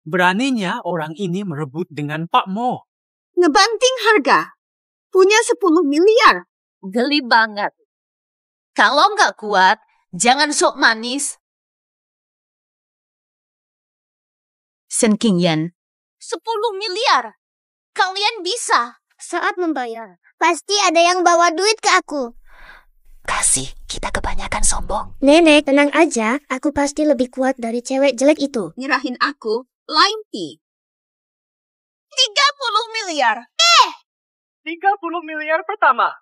Beraninya orang ini merebut dengan Pak Mo. Ngebanting harga. Punya 10 miliar. Geli banget. Kalau nggak kuat, jangan sok manis. Shen Qingyan. 10 miliar. Kalian bisa. Saat membayar, pasti ada yang bawa duit ke aku. Kasih, kita kebanyakan sombong. Nenek, tenang aja. Aku pasti lebih kuat dari cewek jelek itu. Nyerahin aku, lain pi. 30 miliar. 30 miliar pertama.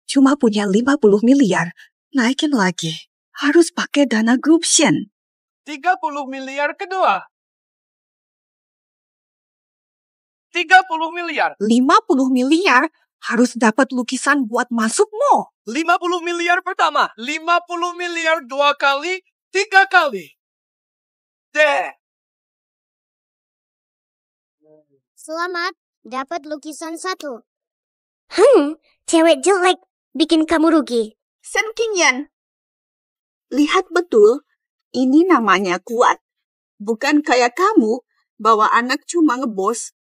Cuma punya 50 miliar. Naikin lagi. Harus pakai dana grup Shen. 30 miliar kedua. 30 miliar. 50 miliar harus dapat lukisan buat masuk Mo. 50 miliar pertama. 50 miliar 2 kali, 3 kali. Deh. Selamat, dapat lukisan 1. Cewek jelek, bikin kamu rugi. Shen Qingyan. Lihat betul, ini namanya kuat. Bukan kayak kamu, bawa anak cuma ngebos.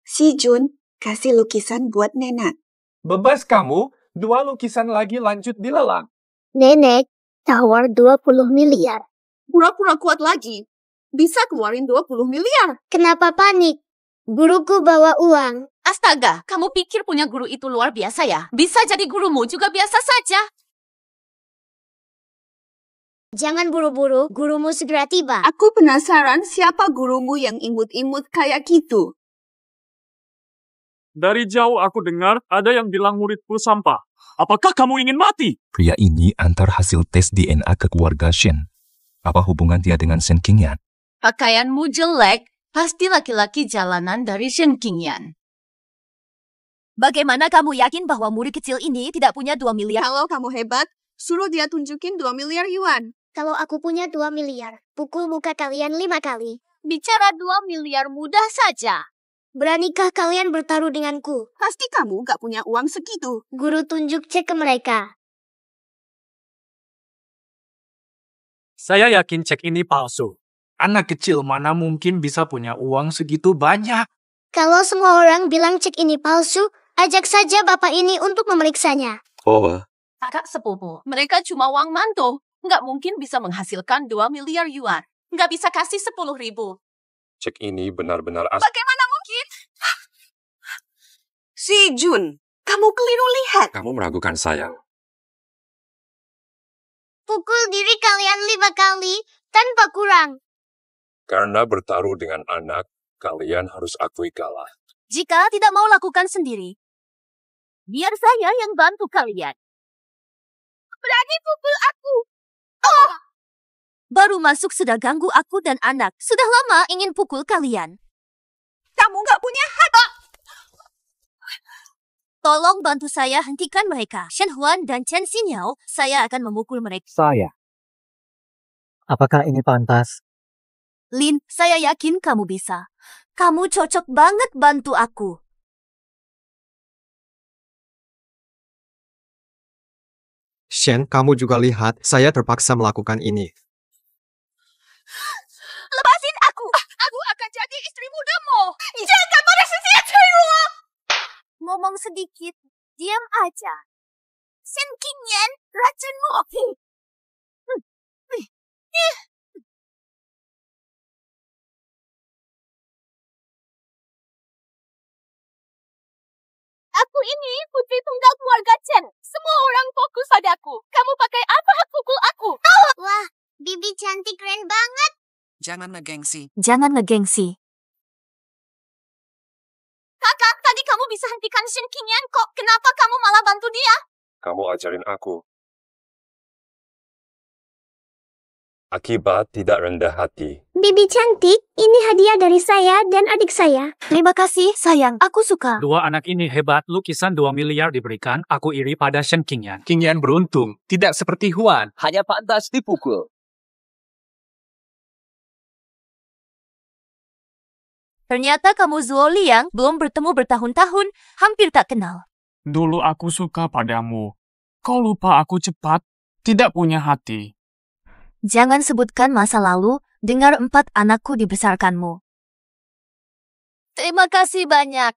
Si Jun, kasih lukisan buat Nenek. Bebas kamu, 2 lukisan lagi lanjut dilelang. Nenek, tawar 20 miliar. Pura-pura kuat lagi. Bisa keluarin 20 miliar. Kenapa panik? Guruku bawa uang. Astaga, kamu pikir punya guru itu luar biasa ya? Bisa jadi gurumu juga biasa saja. Jangan buru-buru, gurumu segera tiba. Aku penasaran siapa gurumu yang imut-imut kayak gitu. Dari jauh aku dengar ada yang bilang muridku sampah. Apakah kamu ingin mati? Pria ini antar hasil tes DNA ke keluarga Shen. Apa hubungan dia dengan Shen Qingyan? Pakaianmu jelek, Pasti laki-laki jalanan dari Shen Qingyan. Bagaimana kamu yakin bahwa murid kecil ini tidak punya 2 miliar? Kalau kamu hebat, suruh dia tunjukin 2 miliar yuan. Kalau aku punya 2 miliar, pukul muka kalian 5 kali. Bicara 2 miliar mudah saja. Beranikah kalian bertaruh denganku? Pasti kamu gak punya uang segitu. Guru tunjuk cek ke mereka. Saya yakin cek ini palsu. Anak kecil mana mungkin bisa punya uang segitu banyak? Kalau semua orang bilang cek ini palsu, ajak saja bapak ini untuk memeriksanya. Oh, Kakak sepupu, mereka cuma uang mantu. Nggak mungkin bisa menghasilkan 2 miliar yuan. Nggak bisa kasih 10.000. cek ini benar-benar asli. Bagaimana mungkin? Si Jun, kamu keliru lihat. Kamu meragukan saya. Pukul diri kalian 5 kali, tanpa kurang. Karena bertaruh dengan anak, kalian harus akui kalah. Jika tidak mau lakukan sendiri, biar saya yang bantu kalian. Berani pukul aku. Oh! Baru masuk sudah ganggu aku dan anak. Sudah lama ingin pukul kalian. Kamu gak punya hati. Tolong bantu saya hentikan mereka. Shen Huan dan Chen Xinyao, saya akan memukul mereka. Saya. Apakah ini pantas? Lin, saya yakin kamu bisa. Kamu cocok banget bantu aku. Shen, kamu juga lihat, saya terpaksa melakukan ini. Lepasin aku. Aku akan jadi istri mudamu. Jangan pada sesuatu. Ngomong sedikit, diam aja. Shen Qingyan, racunmu. Aku ini putri tunggal keluarga Chen. Semua orang fokus padaku. Kamu pakai apa hak pukul aku? Wah, Bibi cantik keren banget. Jangan ngegengsi. Jangan ngegengsi. Kakak, tadi kamu bisa hentikan Shen Qingyan kok. Kenapa kamu malah bantu dia? Kamu ajarin aku. Akibat tidak rendah hati. Bibi cantik, ini hadiah dari saya dan adik saya. Terima kasih, sayang. Aku suka. Dua anak ini hebat, lukisan 2 miliar diberikan, aku iri pada Shen Qingyan. Qingyan beruntung, tidak seperti Huan, hanya pantas dipukul. Ternyata kamu Zuo Liang belum bertemu bertahun-tahun, hampir tak kenal. Dulu aku suka padamu. Kau lupa aku cepat, tidak punya hati. Jangan sebutkan masa lalu, dengar 4 anakku dibesarkanmu. Terima kasih banyak.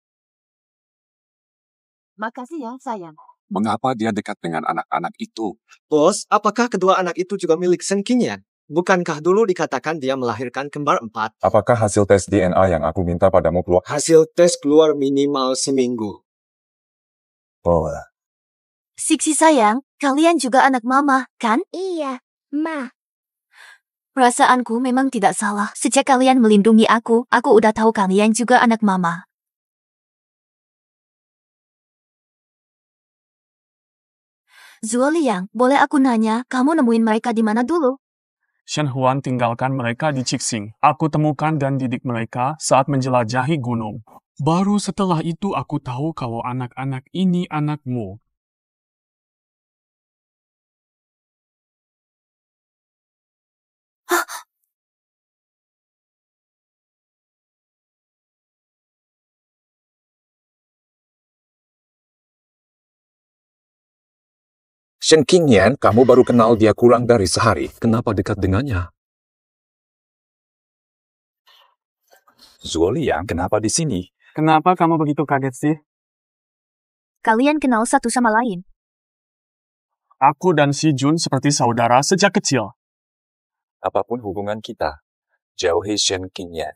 Makasih ya, sayang. Mengapa dia dekat dengan anak-anak itu? Bos, apakah kedua anak itu juga milik Shen Qingyan? Bukankah dulu dikatakan dia melahirkan kembar 4? Apakah hasil tes DNA yang aku minta padamu keluar? Hasil tes keluar minimal seminggu. Oh, Siksi sayang, kalian juga anak mama, kan? Iya, Ma. Perasaanku memang tidak salah. Sejak kalian melindungi aku udah tahu kalian juga anak mama. Zuo Liang, boleh aku nanya, kamu nemuin mereka di mana dulu? Shen Huan tinggalkan mereka di Cixing. Aku temukan dan didik mereka saat menjelajahi gunung. Baru setelah itu aku tahu kalau anak-anak ini anakmu. Shen Qingyan, kamu baru kenal dia kurang dari sehari. Kenapa dekat dengannya? Zuo Liang, kenapa di sini? Kenapa kamu begitu kaget sih? Kalian kenal satu sama lain. Aku dan si Jun seperti saudara sejak kecil. Apapun hubungan kita, jauhi Shen Qingyan.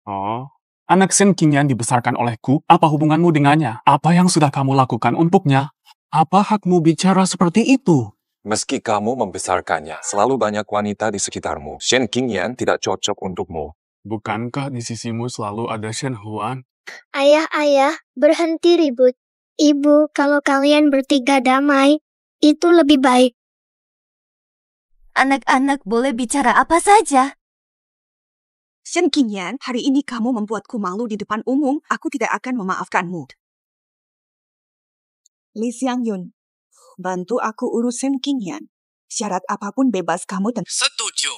Oh, anak Shen Qingyan dibesarkan olehku. Apa hubunganmu dengannya? Apa yang sudah kamu lakukan untuknya? Apa hakmu bicara seperti itu? Meski kamu membesarkannya, selalu banyak wanita di sekitarmu. Shen Qingyan tidak cocok untukmu. Bukankah di sisimu selalu ada Shen Huan? Ayah, berhenti ribut. Ibu, kalau kalian bertiga damai, itu lebih baik. Anak-anak boleh bicara apa saja. Shen Qingyan, hari ini kamu membuatku malu di depan umum. Aku tidak akan memaafkanmu. Li Xiangyun, bantu aku urus Shen Qingyan. Syarat apapun bebas kamu dan... Setuju.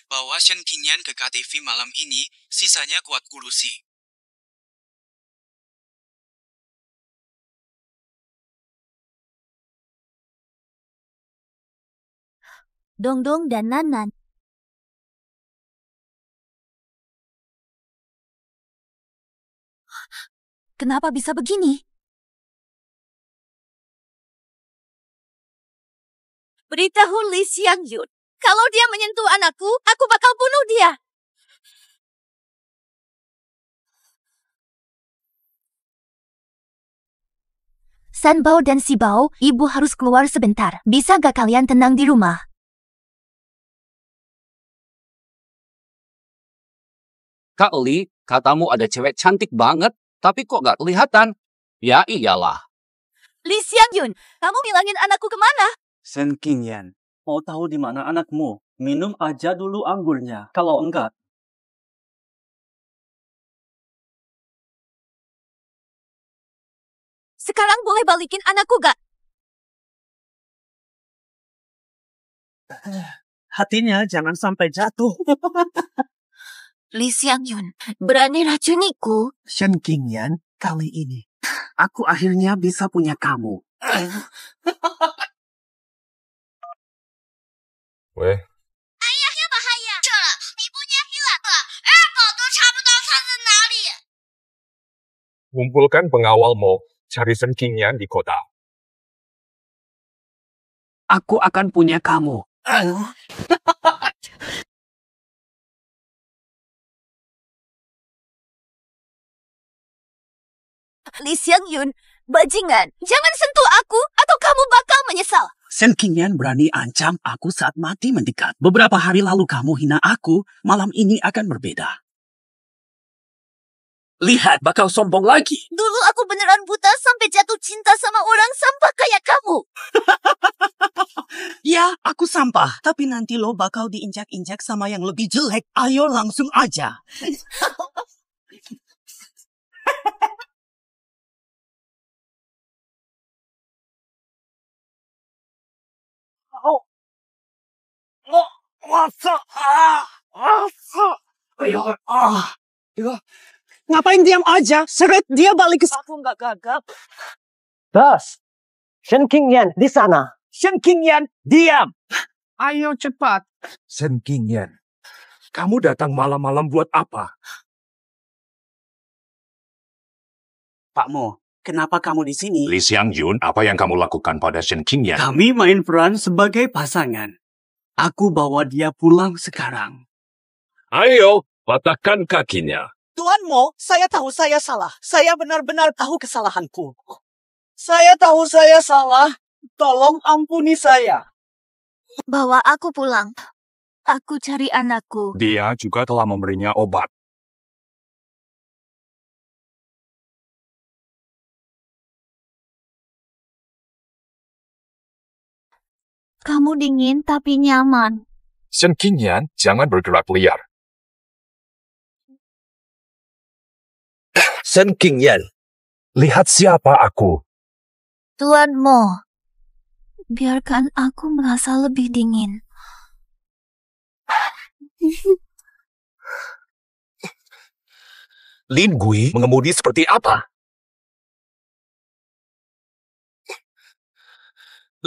Bawa Shen Qingyan ke KTV malam ini, sisanya kuat urusi. Dongdong dan Nanan. Kenapa bisa begini? Beritahu Li Xiangyun, kalau dia menyentuh anakku, aku bakal bunuh dia. San Bao dan Si Bao, ibu harus keluar sebentar. Bisa gak kalian tenang di rumah? Kak Li, katamu ada cewek cantik banget, tapi kok gak kelihatan? Ya iyalah. Li Xiangyun, kamu bilangin anakku kemana? Shen Qingyan, mau tahu di mana anakmu? Minum aja dulu anggurnya. Kalau enggak, Sekarang boleh balikin anakku gak? hatinya jangan sampai jatuh. Li Xiangyun, berani racuniku? Shen Qingyan, kali ini aku akhirnya bisa punya kamu. Weh, Ayahnya bahaya. 这了，你不念黑了吧？二宝都查不到他在哪里。 kumpulkan pengawalmu, cari Shen Qingyan di kota. Aku akan punya kamu. Li Xiangyun, bajingan, jangan sentuh aku atau kamu bakal menyesal. Shen Qingyan berani ancam aku saat mati mendekat. Beberapa hari lalu kamu hina aku, malam ini akan berbeda. Lihat, bakal sombong lagi. Dulu aku beneran buta sampai jatuh cinta sama orang sampah kayak kamu. Ya, aku sampah. Tapi nanti lo bakal diinjak-injak sama yang lebih jelek. Ayo langsung aja. Ngapain diam aja? Seret dia balik ke... Aku nggak gagap. Bos, Shen Qingyan di sana. Shen Qingyan, diam. Ayo cepat. Shen Qingyan, kamu datang malam-malam buat apa? Pak Mo, kenapa kamu di sini? Li Xiangyun, apa yang kamu lakukan pada Shen Qingyan? Kami main peran sebagai pasangan. Aku bawa dia pulang sekarang. Ayo, patahkan kakinya. Tuan Mo, saya tahu saya salah. Saya benar-benar tahu kesalahanku. Saya tahu saya salah. Tolong ampuni saya. Bawa aku pulang. Aku cari anakku. Dia juga telah memberinya obat. Kamu dingin tapi nyaman. Shen Qingyan, jangan bergerak liar. Shen Qingyan, Lihat siapa aku. Tuan Mo, biarkan aku merasa lebih dingin. Lin Gui mengemudi seperti apa?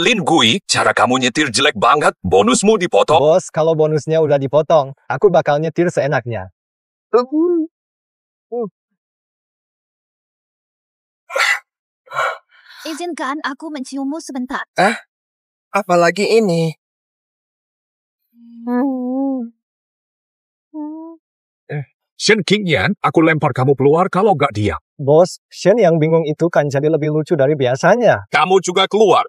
Lin Gui, cara kamu nyetir jelek banget. Bonusmu dipotong. Bos, kalau bonusnya udah dipotong, aku bakal nyetir seenaknya. Izinkan aku menciummu sebentar. Apalagi ini? Shen Qingyan, aku lempar kamu keluar kalau gak diam. Bos, Shen yang bingung itu kan jadi lebih lucu dari biasanya. Kamu juga keluar.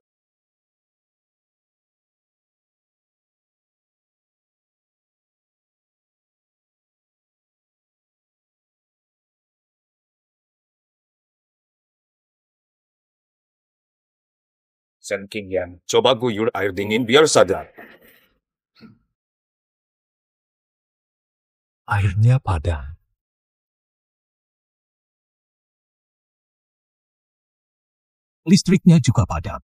Shen Qingyan, coba guyur air dingin biar sadar. Airnya padam. Listriknya juga padam.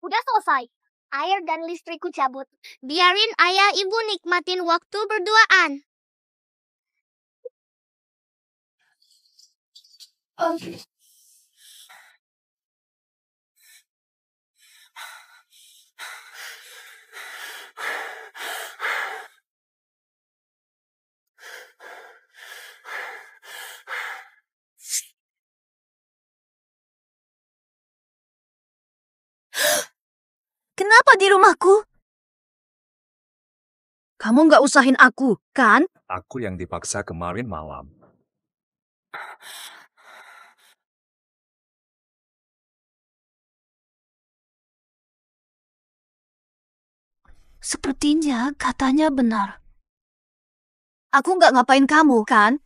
Udah selesai. Air dan listrikku cabut. Biarin ayah ibu nikmatin waktu berduaan. Kenapa di rumahku? Kamu nggak usahin aku, kan? Aku yang dipaksa kemarin malam. Sepertinya katanya benar. Aku nggak ngapain kamu, kan?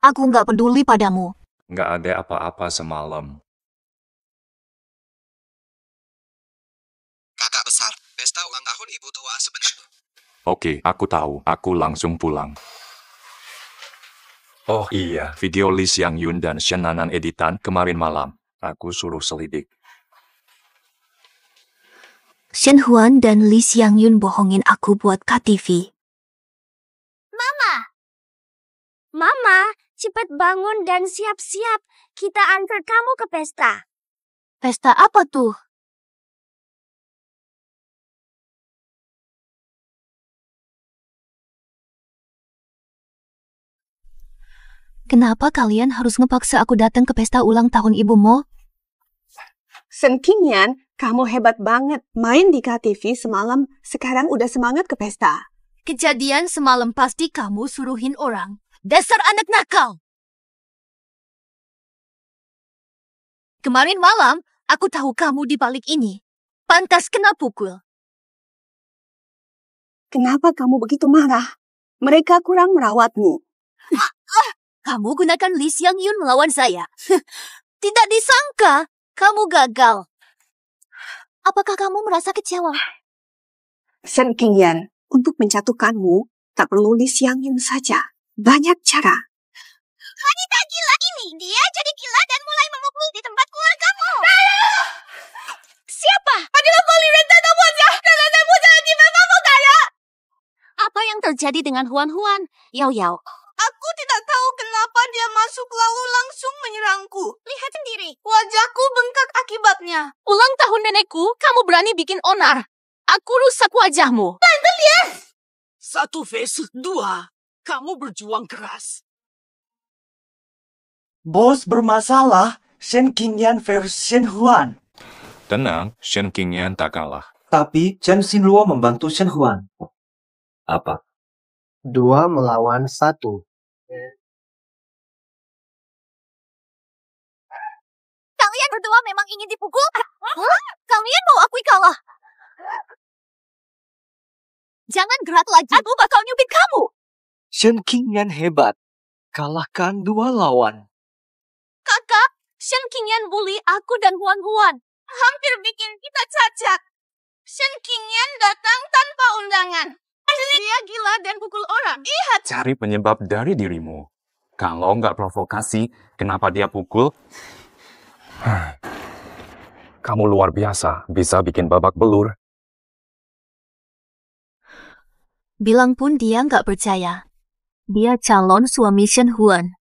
Aku nggak peduli padamu. Nggak ada apa-apa semalam. Kakak besar, pesta ulang tahun ibu tua sebentar. Oke, aku tahu. Aku langsung pulang. Oh iya, video Lee Xiang Yun dan Shen Nanan editan kemarin malam. Aku suruh selidik. Shen Huan dan Lee Xiang Yun bohongin aku buat KTV. Mama, cepat bangun dan siap-siap. Kita antar kamu ke pesta. Pesta apa tuh? Kenapa kalian harus ngepaksa aku datang ke pesta ulang tahun ibumu? Shen Qingyan, kamu hebat banget. Main di KTV semalam, sekarang udah semangat ke pesta. Kejadian semalam pasti kamu suruhin orang. Dasar anak nakal! Kemarin malam, aku tahu kamu di balik ini. Pantas kena pukul. Kenapa kamu begitu marah? Mereka kurang merawatmu. Kamu gunakan Lee Xiang Yun melawan saya. Tidak disangka, kamu gagal. Apakah kamu merasa kecewa? Shen Qingyan, untuk menjatuhkanmu, tak perlu Lee Xiang Yun saja. Banyak cara. Wanita gila ini, dia jadi gila dan mulai memukul di tempat keluargamu. Siapa? Apa yang terjadi dengan Huan-Huan? Yao Yao. Aku tidak tahu kenapa dia masuk lalu langsung menyerangku. Lihat sendiri, wajahku bengkak akibatnya. Ulang tahun nenekku, kamu berani bikin onar. Aku rusak wajahmu. Tante lihat! 1 vs 2. Kamu berjuang keras. Bos bermasalah. Shen Qingyan versus Shen Huan. Tenang, Shen Qingyan tak kalah. Tapi Chen Xinluo membantu Shen Huan. Apa? 2 melawan 1. Kalian berdua memang ingin dipukul? Kalian mau akui kalah? Jangan gerak lagi, aku bakal nyubit kamu. Shen Qingyan hebat. Kalahkan 2 lawan. Kakak, Shen Qingyan bully aku dan Huan-Huan. Hampir bikin kita cacat. Shen Qingyan datang tanpa undangan. Dia gila dan pukul orang. Lihat. Cari penyebab dari dirimu. Kalau nggak provokasi, kenapa dia pukul? Kamu luar biasa, bisa bikin babak belur. Bilang pun dia nggak percaya. Dia calon suami Shen Huan.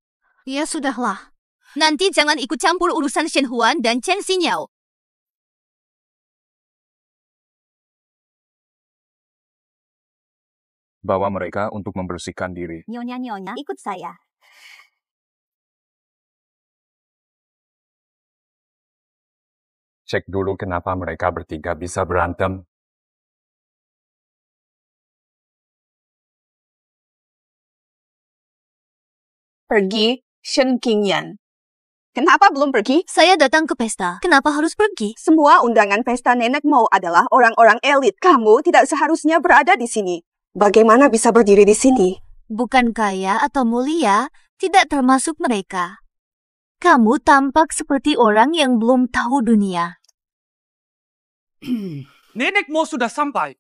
Ya sudahlah. Nanti jangan ikut campur urusan Shen Huan dan Chen Xinyao. Bawa mereka untuk membersihkan diri. Nyonya-nyonya, ikut saya. Cek dulu kenapa mereka bertiga bisa berantem. Pergi, Shen Qingyan. Kenapa belum pergi? Saya datang ke pesta. Kenapa harus pergi? Semua undangan pesta nenekmu adalah orang-orang elit. Kamu tidak seharusnya berada di sini. Bagaimana bisa berdiri di sini? Bukan kaya atau mulia, tidak termasuk mereka. Kamu tampak seperti orang yang belum tahu dunia. Nenekmu sudah sampai.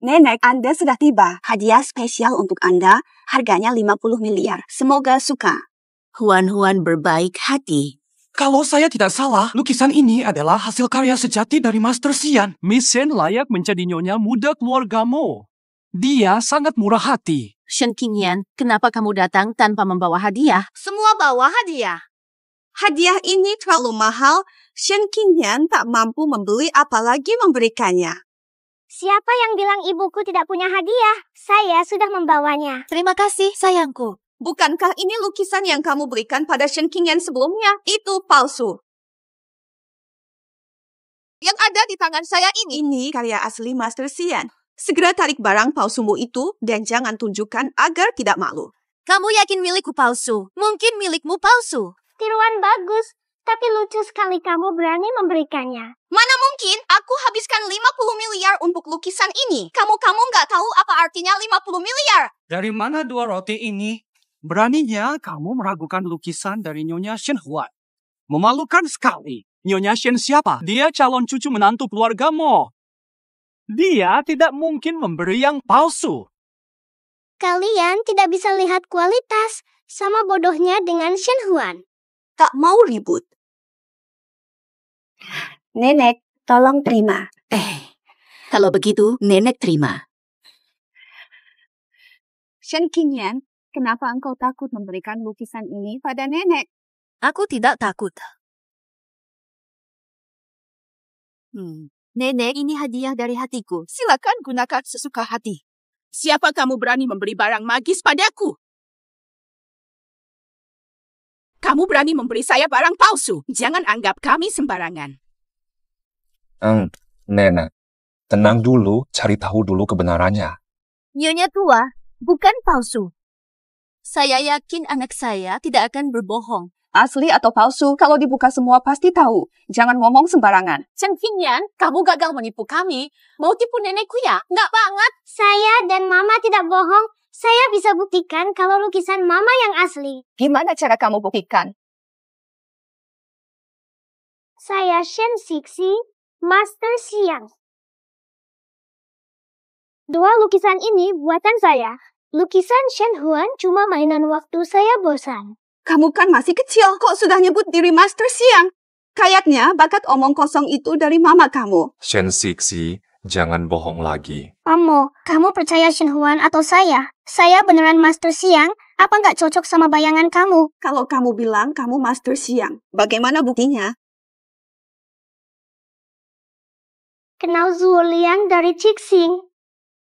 Nenek, Anda sudah tiba. Hadiah spesial untuk Anda, harganya 50 miliar. Semoga suka. Huan-Huan berbaik hati. Kalau saya tidak salah, lukisan ini adalah hasil karya sejati dari Master Xian. Miss Shen layak menjadi nyonya muda keluargamu. Dia sangat murah hati. Shen Qingyan, kenapa kamu datang tanpa membawa hadiah? Semua bawa hadiah. Hadiah ini terlalu mahal. Shen Qingyan tak mampu membeli apalagi memberikannya. Siapa yang bilang ibuku tidak punya hadiah? Saya sudah membawanya. Terima kasih, sayangku. Bukankah ini lukisan yang kamu berikan pada Shen Qingyan sebelumnya? Itu palsu. Yang ada di tangan saya ini. Ini karya asli Master Xian. Segera tarik barang palsumu itu dan jangan tunjukkan agar tidak malu. Kamu yakin milikku palsu? Mungkin milikmu palsu. Tiruan bagus, tapi lucu sekali kamu berani memberikannya. Mana mungkin aku habiskan 50 miliar untuk lukisan ini. Kamu nggak tahu apa artinya 50 miliar. Dari mana 2 roti ini? Beraninya kamu meragukan lukisan dari Nyonya Shen Huan. Memalukan sekali. Nyonya Shen siapa? Dia calon cucu menantu keluargamu. Dia tidak mungkin memberi yang palsu. Kalian tidak bisa lihat kualitas. Sama bodohnya dengan Shen Huan. Tak mau ribut. Nenek, tolong terima. Kalau begitu, Nenek terima. Shen Qingyan, kenapa engkau takut memberikan lukisan ini pada nenek? Aku tidak takut. Nenek, ini hadiah dari hatiku. Silakan gunakan sesuka hati. Siapa kamu berani memberi barang magis padaku? Kamu berani memberi saya barang palsu. Jangan anggap kami sembarangan. Nenek, tenang dulu, cari tahu dulu kebenarannya. Nyonya tua, bukan palsu. Saya yakin anak saya tidak akan berbohong. Asli atau palsu, kalau dibuka semua pasti tahu. Jangan ngomong sembarangan. Shen Qingyan, kamu gagal menipu kami. Mau tipu nenekku ya? Nggak banget. Saya dan Mama tidak bohong. Saya bisa buktikan kalau lukisan Mama yang asli. Gimana cara kamu buktikan? Saya Shen Sixi, Master Xian. 2 lukisan ini buatan saya. Lukisan Shen Huan cuma mainan waktu saya bosan. Kamu kan masih kecil, kok sudah nyebut diri Master Xian? Kayaknya bakat omong kosong itu dari mama kamu. Shen Sixi, jangan bohong lagi. Kamu percaya Shen Huan atau saya? Saya beneran Master Xian? Apa nggak cocok sama bayangan kamu? Kalau kamu bilang kamu Master Xian, bagaimana buktinya? Kenal Zuo Liang dari Cixing.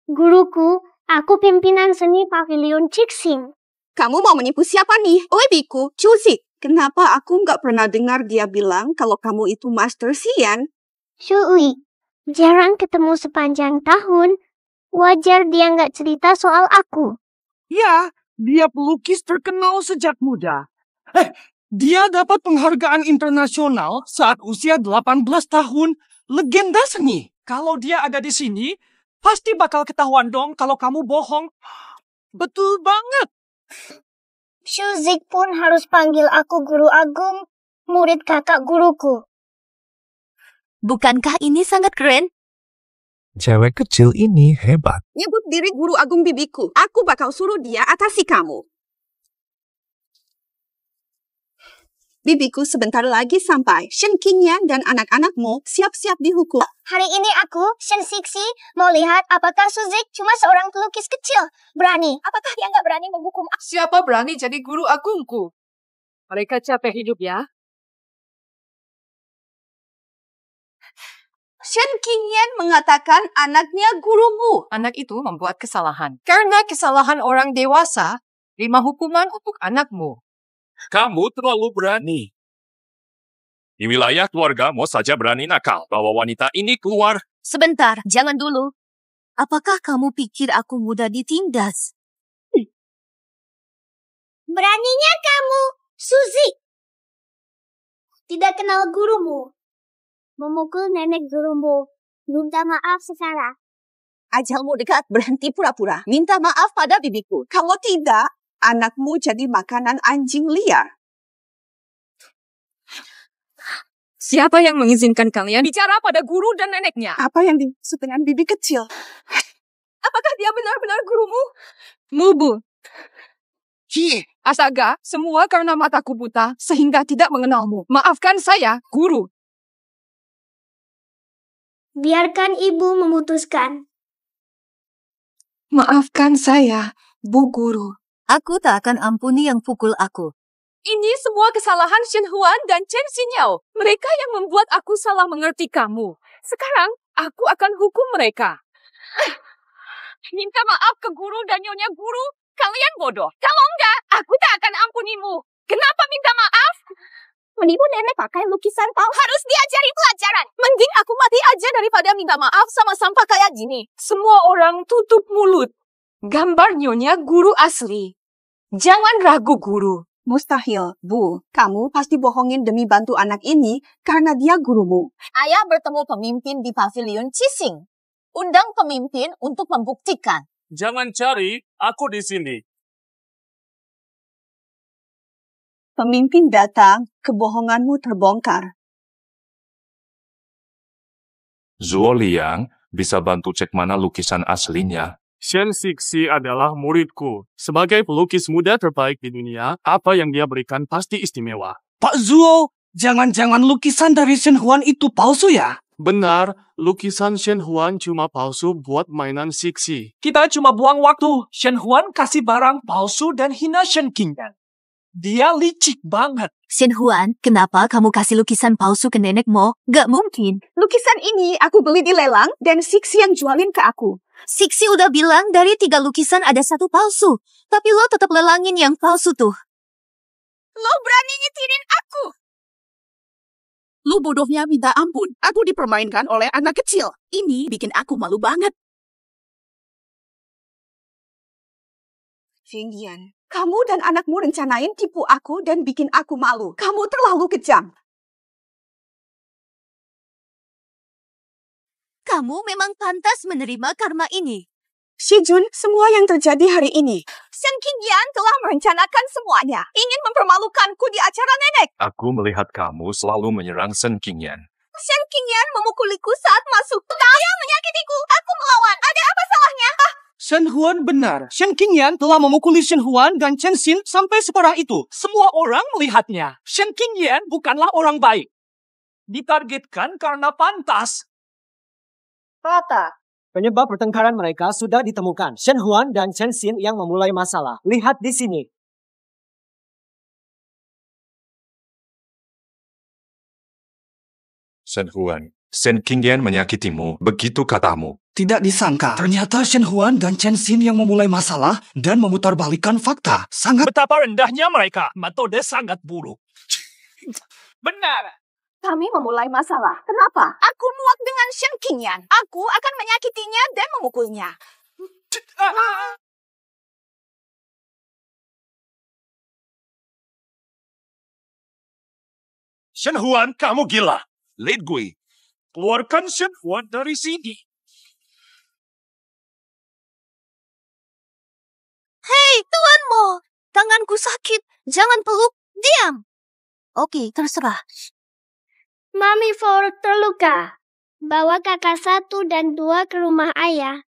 Guruku, aku pimpinan seni pavilion Cixing. Kamu mau menipu siapa nih? Oi Biku, Cusi. Kenapa aku nggak pernah dengar dia bilang kalau kamu itu Master Xian? Shui, jarang ketemu sepanjang tahun. Wajar dia nggak cerita soal aku. Ya, dia pelukis terkenal sejak muda. Dia dapat penghargaan internasional saat usia 18 tahun. Legenda seni. Kalau dia ada di sini, pasti bakal ketahuan dong kalau kamu bohong. Betul banget. Shuzik pun harus panggil aku guru agung, murid kakak guruku. Bukankah ini sangat keren? Cewek kecil ini hebat. Nyebut diri guru agung bibiku. Aku bakal suruh dia atasi kamu. Bibiku sebentar lagi sampai. Shen Qingyan dan anak-anakmu siap-siap dihukum. Hari ini aku, Shen Sixi, mau lihat apakah Shuzik cuma seorang pelukis kecil. Berani. Apakah dia nggak berani menghukum aku? Siapa berani jadi guru agungku? Mereka capek hidup ya. Shen Qingyan mengatakan anaknya gurumu. Anak itu membuat kesalahan. Karena kesalahan orang dewasa, 5 hukuman untuk anakmu. Kamu terlalu berani. Di wilayah keluargamu saja berani nakal. Bawa wanita ini keluar. Sebentar, jangan dulu. Apakah kamu pikir aku mudah ditindas? Beraninya kamu, Suzy. Tidak kenal gurumu. Memukul nenek gurumu. Minta maaf sekarang. Ajalmu dekat, berhenti pura-pura. Minta maaf pada bibiku. Kalau tidak, Anakmu jadi makanan anjing liar. Siapa yang mengizinkan kalian bicara pada guru dan neneknya? Apa yang dimaksud dengan bibi kecil? Apakah dia benar-benar gurumu? Mubu. Astaga, semua karena mataku buta sehingga tidak mengenalmu. Maafkan saya, guru. Biarkan ibu memutuskan. Maafkan saya, Bu Guru. Aku tak akan ampuni yang pukul aku. Ini semua kesalahan Shen Huan dan Chen Xinyao. Mereka yang membuat aku salah mengerti kamu. Sekarang, aku akan hukum mereka. Minta maaf ke guru dan nyonya guru. Kalian bodoh. Kalau enggak, aku tak akan ampunimu. Kenapa minta maaf? Menipu nenek pakai lukisan palsu. Harus diajari pelajaran. Mending aku mati aja daripada minta maaf sama sampah kayak gini. Semua orang tutup mulut. Gambar nyonya guru asli. Jangan ragu guru. Mustahil, Bu. Kamu pasti bohongin demi bantu anak ini karena dia gurumu. Ayah bertemu pemimpin di pavilion Qixing. Undang pemimpin untuk membuktikan. Jangan cari, aku di sini. Pemimpin datang, kebohonganmu terbongkar. Zuo Liang bisa bantu cek mana lukisan aslinya. Shen Xixi adalah muridku. Sebagai pelukis muda terbaik di dunia, apa yang dia berikan pasti istimewa. Pak Zuo, jangan-jangan lukisan dari Shen Huan itu palsu ya? Benar, lukisan Shen Huan cuma palsu buat mainan Xixi. Kita cuma buang waktu. Shen Huan kasih barang palsu dan hina Shen Qingyan. Dia licik banget. Shen Huan, kenapa kamu kasih lukisan palsu ke nenekmu? Gak mungkin. Lukisan ini aku beli di lelang dan Sixi yang jualin ke aku. Sixi udah bilang dari 3 lukisan ada 1 palsu. Tapi lo tetap lelangin yang palsu tuh. Lo berani nyetirin aku? Lu bodohnya minta ampun. Aku dipermainkan oleh anak kecil. Ini bikin aku malu banget. Xingyan, kamu dan anakmu rencanain tipu aku dan bikin aku malu. Kamu terlalu kejam. Kamu memang pantas menerima karma ini. Shijun, semua yang terjadi hari ini. Shen Qingyan telah merencanakan semuanya. Ingin mempermalukanku di acara nenek. Aku melihat kamu selalu menyerang Shen Qingyan. Shen Qingyan memukuliku saat masuk. Dia menyakitiku. Aku melawan. Ada apa salahnya? Shen Huan benar. Shen Qingyan telah memukuli Shen Huan dan Chen Xin sampai separah itu. Semua orang melihatnya. Shen Qingyan bukanlah orang baik. Ditargetkan karena pantas. Kata. Penyebab pertengkaran mereka sudah ditemukan. Shen Huan dan Chen Xin yang memulai masalah. Lihat di sini. Shen Huan, Shen Qingyan menyakitimu, begitu katamu. Tidak disangka, ternyata Shen Huan dan Chen Xin yang memulai masalah dan memutarbalikkan fakta. Sangat betapa rendahnya mereka. Metode sangat buruk. Benar. Kami memulai masalah. Kenapa? Aku muak dengan Shen Qingyan. Aku akan menyakitinya dan memukulnya. Shen Huan, kamu gila. Lihat gue. Keluarkan Shen Huan dari sini. Hei, Tuan Mo. Tanganku sakit. Jangan peluk. Diam. Oke, terserah. Mami For terluka. Bawa kakak 1 dan 2 ke rumah ayah.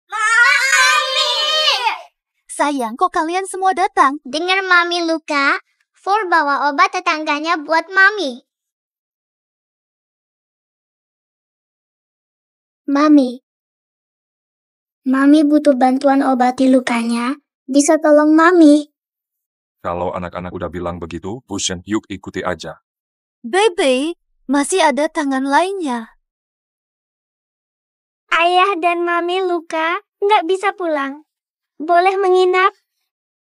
Mami! Sayang, kok kalian semua datang? Dengar Mami luka, For bawa obat tetangganya buat Mami. Mami butuh bantuan obati lukanya. Bisa tolong Mami? Kalau anak-anak udah bilang begitu, Bu Shen Hyuk ikuti aja. Baby, masih ada tangan lainnya. Ayah dan Mami luka, nggak bisa pulang. Boleh menginap?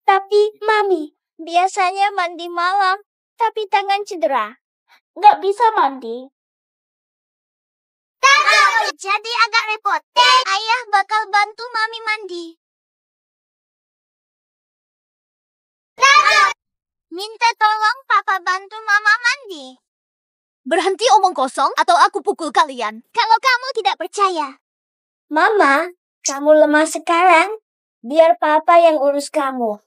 Tapi Mami, biasanya mandi malam, tapi tangan cedera. Nggak bisa mandi. Jadi agak repot. Ayah bakal bantu Mami mandi. Minta tolong Papa bantu Mama mandi. Berhenti omong kosong atau aku pukul kalian. Kalau kamu tidak percaya. Mama, kamu lemah sekarang. Biar papa yang urus kamu.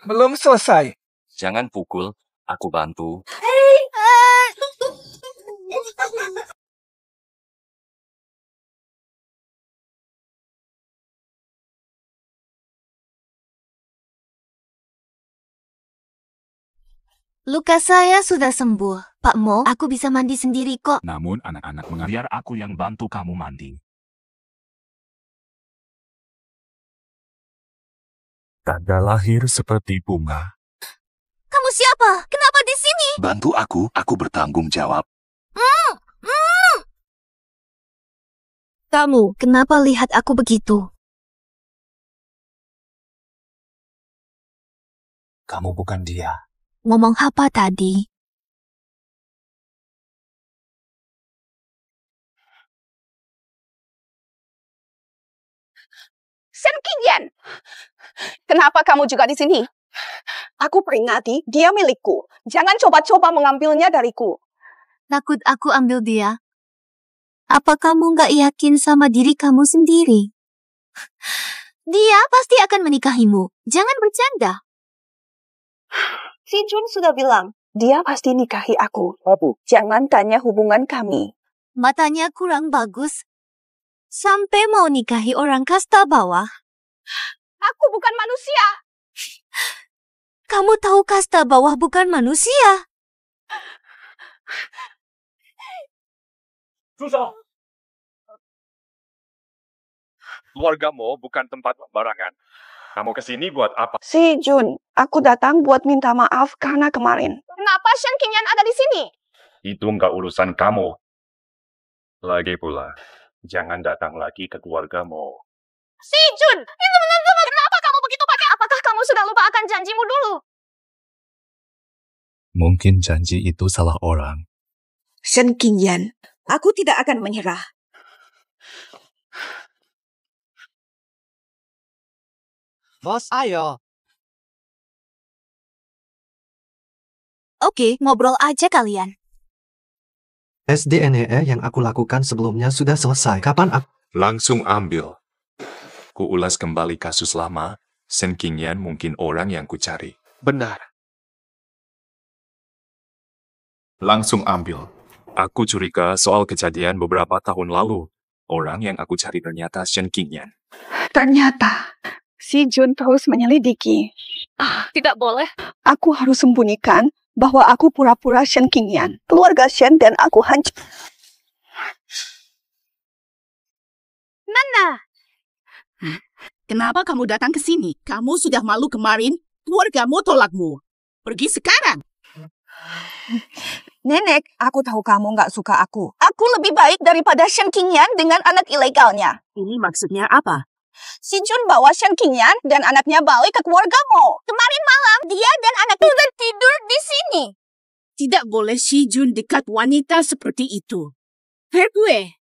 Belum selesai. Jangan pukul, aku bantu. Luka saya sudah sembuh. Pak Mo, aku bisa mandi sendiri kok. Namun anak-anak biar aku yang bantu kamu mandi. Tanda lahir seperti bunga. Kamu siapa? Kenapa di sini? Bantu aku bertanggung jawab. Kamu, kenapa lihat aku begitu? Kamu bukan dia. Ngomong apa tadi? Shen Qingyan, kenapa kamu juga di sini? Aku peringati, dia milikku. Jangan coba-coba mengambilnya dariku. Takut aku ambil dia? Apa kamu nggak yakin sama diri kamu sendiri? Dia pasti akan menikahimu. Jangan bercanda. Si Jun sudah bilang, dia pasti nikahi aku. Jangan tanya hubungan kami. Matanya kurang bagus. Sampai mau nikahi orang kasta bawah. Aku bukan manusia. Kamu tahu kasta bawah bukan manusia. Susah. Keluargamu bukan tempat sembarangan. Kamu kesini buat apa? Si Jun, aku datang buat minta maaf karena kemarin. Kenapa Shen Qingyan ada di sini? Itu nggak urusan kamu. Lagi pula, jangan datang lagi ke keluargamu. Si Jun, itu teman-teman. Kenapa kamu begitu pakai? Apakah kamu sudah lupa akan janjimu dulu? Mungkin janji itu salah orang. Shen Qingyan, aku tidak akan menyerah. Bos, ayo. Oke, ngobrol aja kalian. Tes DNA yang aku lakukan sebelumnya sudah selesai. Kapan aku... Langsung ambil. Ku ulas kembali kasus lama. Shen Qingyan mungkin orang yang ku cari. Benar. Langsung ambil. Aku curiga soal kejadian beberapa tahun lalu. Orang yang aku cari ternyata Shen Qingyan. Ternyata si Jun terus menyelidiki. Tidak boleh. Aku harus sembunyikan bahwa aku pura-pura Shen Qingyan. Keluarga Shen dan aku hancur. Nana! Kenapa kamu datang ke sini? Kamu sudah malu kemarin, keluargamu tolakmu. Pergi sekarang. Nenek, aku tahu kamu nggak suka aku. Aku lebih baik daripada Shen Qingyan dengan anak ilegalnya. Ini maksudnya apa? Si Jun bawa Shen Qingyan dan anaknya balik ke keluargamu. Kemarin malam, dia dan anaknya sudah tidur di sini. Tidak boleh si Jun dekat wanita seperti itu. Gue.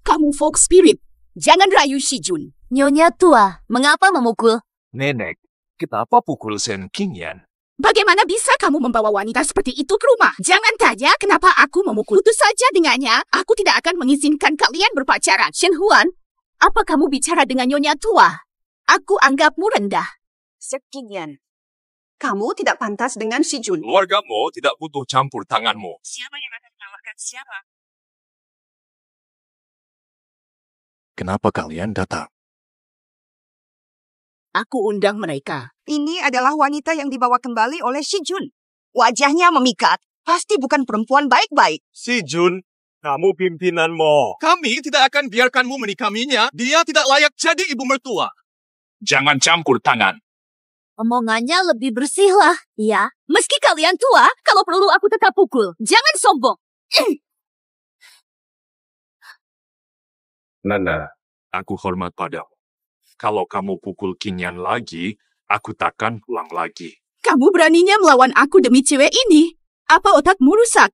Kamu folk spirit. Jangan rayu si Jun. Nyonya tua, mengapa memukul? Nenek, kenapa pukul Shen Qingyan? Bagaimana bisa kamu membawa wanita seperti itu ke rumah? Jangan tanya kenapa aku memukul. Itu saja dengannya, aku tidak akan mengizinkan kalian berpacaran. Shen Huan, apa kamu bicara dengan Nyonya tua? Aku anggapmu rendah. Shen Qingyan, kamu tidak pantas dengan si Jun. Keluargamu tidak butuh campur tanganmu. Siapa yang akan mengalahkan siapa? Kenapa kalian datang? Aku undang mereka. Ini adalah wanita yang dibawa kembali oleh si Jun. Wajahnya memikat. Pasti bukan perempuan baik-baik. Si Jun, kamu pimpinanmu. Kami tidak akan biarkanmu menikahinya. Dia tidak layak jadi ibu mertua. Jangan campur tangan. Omongannya lebih bersih lah. Ya, meski kalian tua, kalau perlu aku tetap pukul. Jangan sombong. Nana, aku hormat padamu. Kalau kamu pukul Qingyan lagi, aku takkan pulang lagi. Kamu beraninya melawan aku demi cewek ini? Apa otakmu rusak?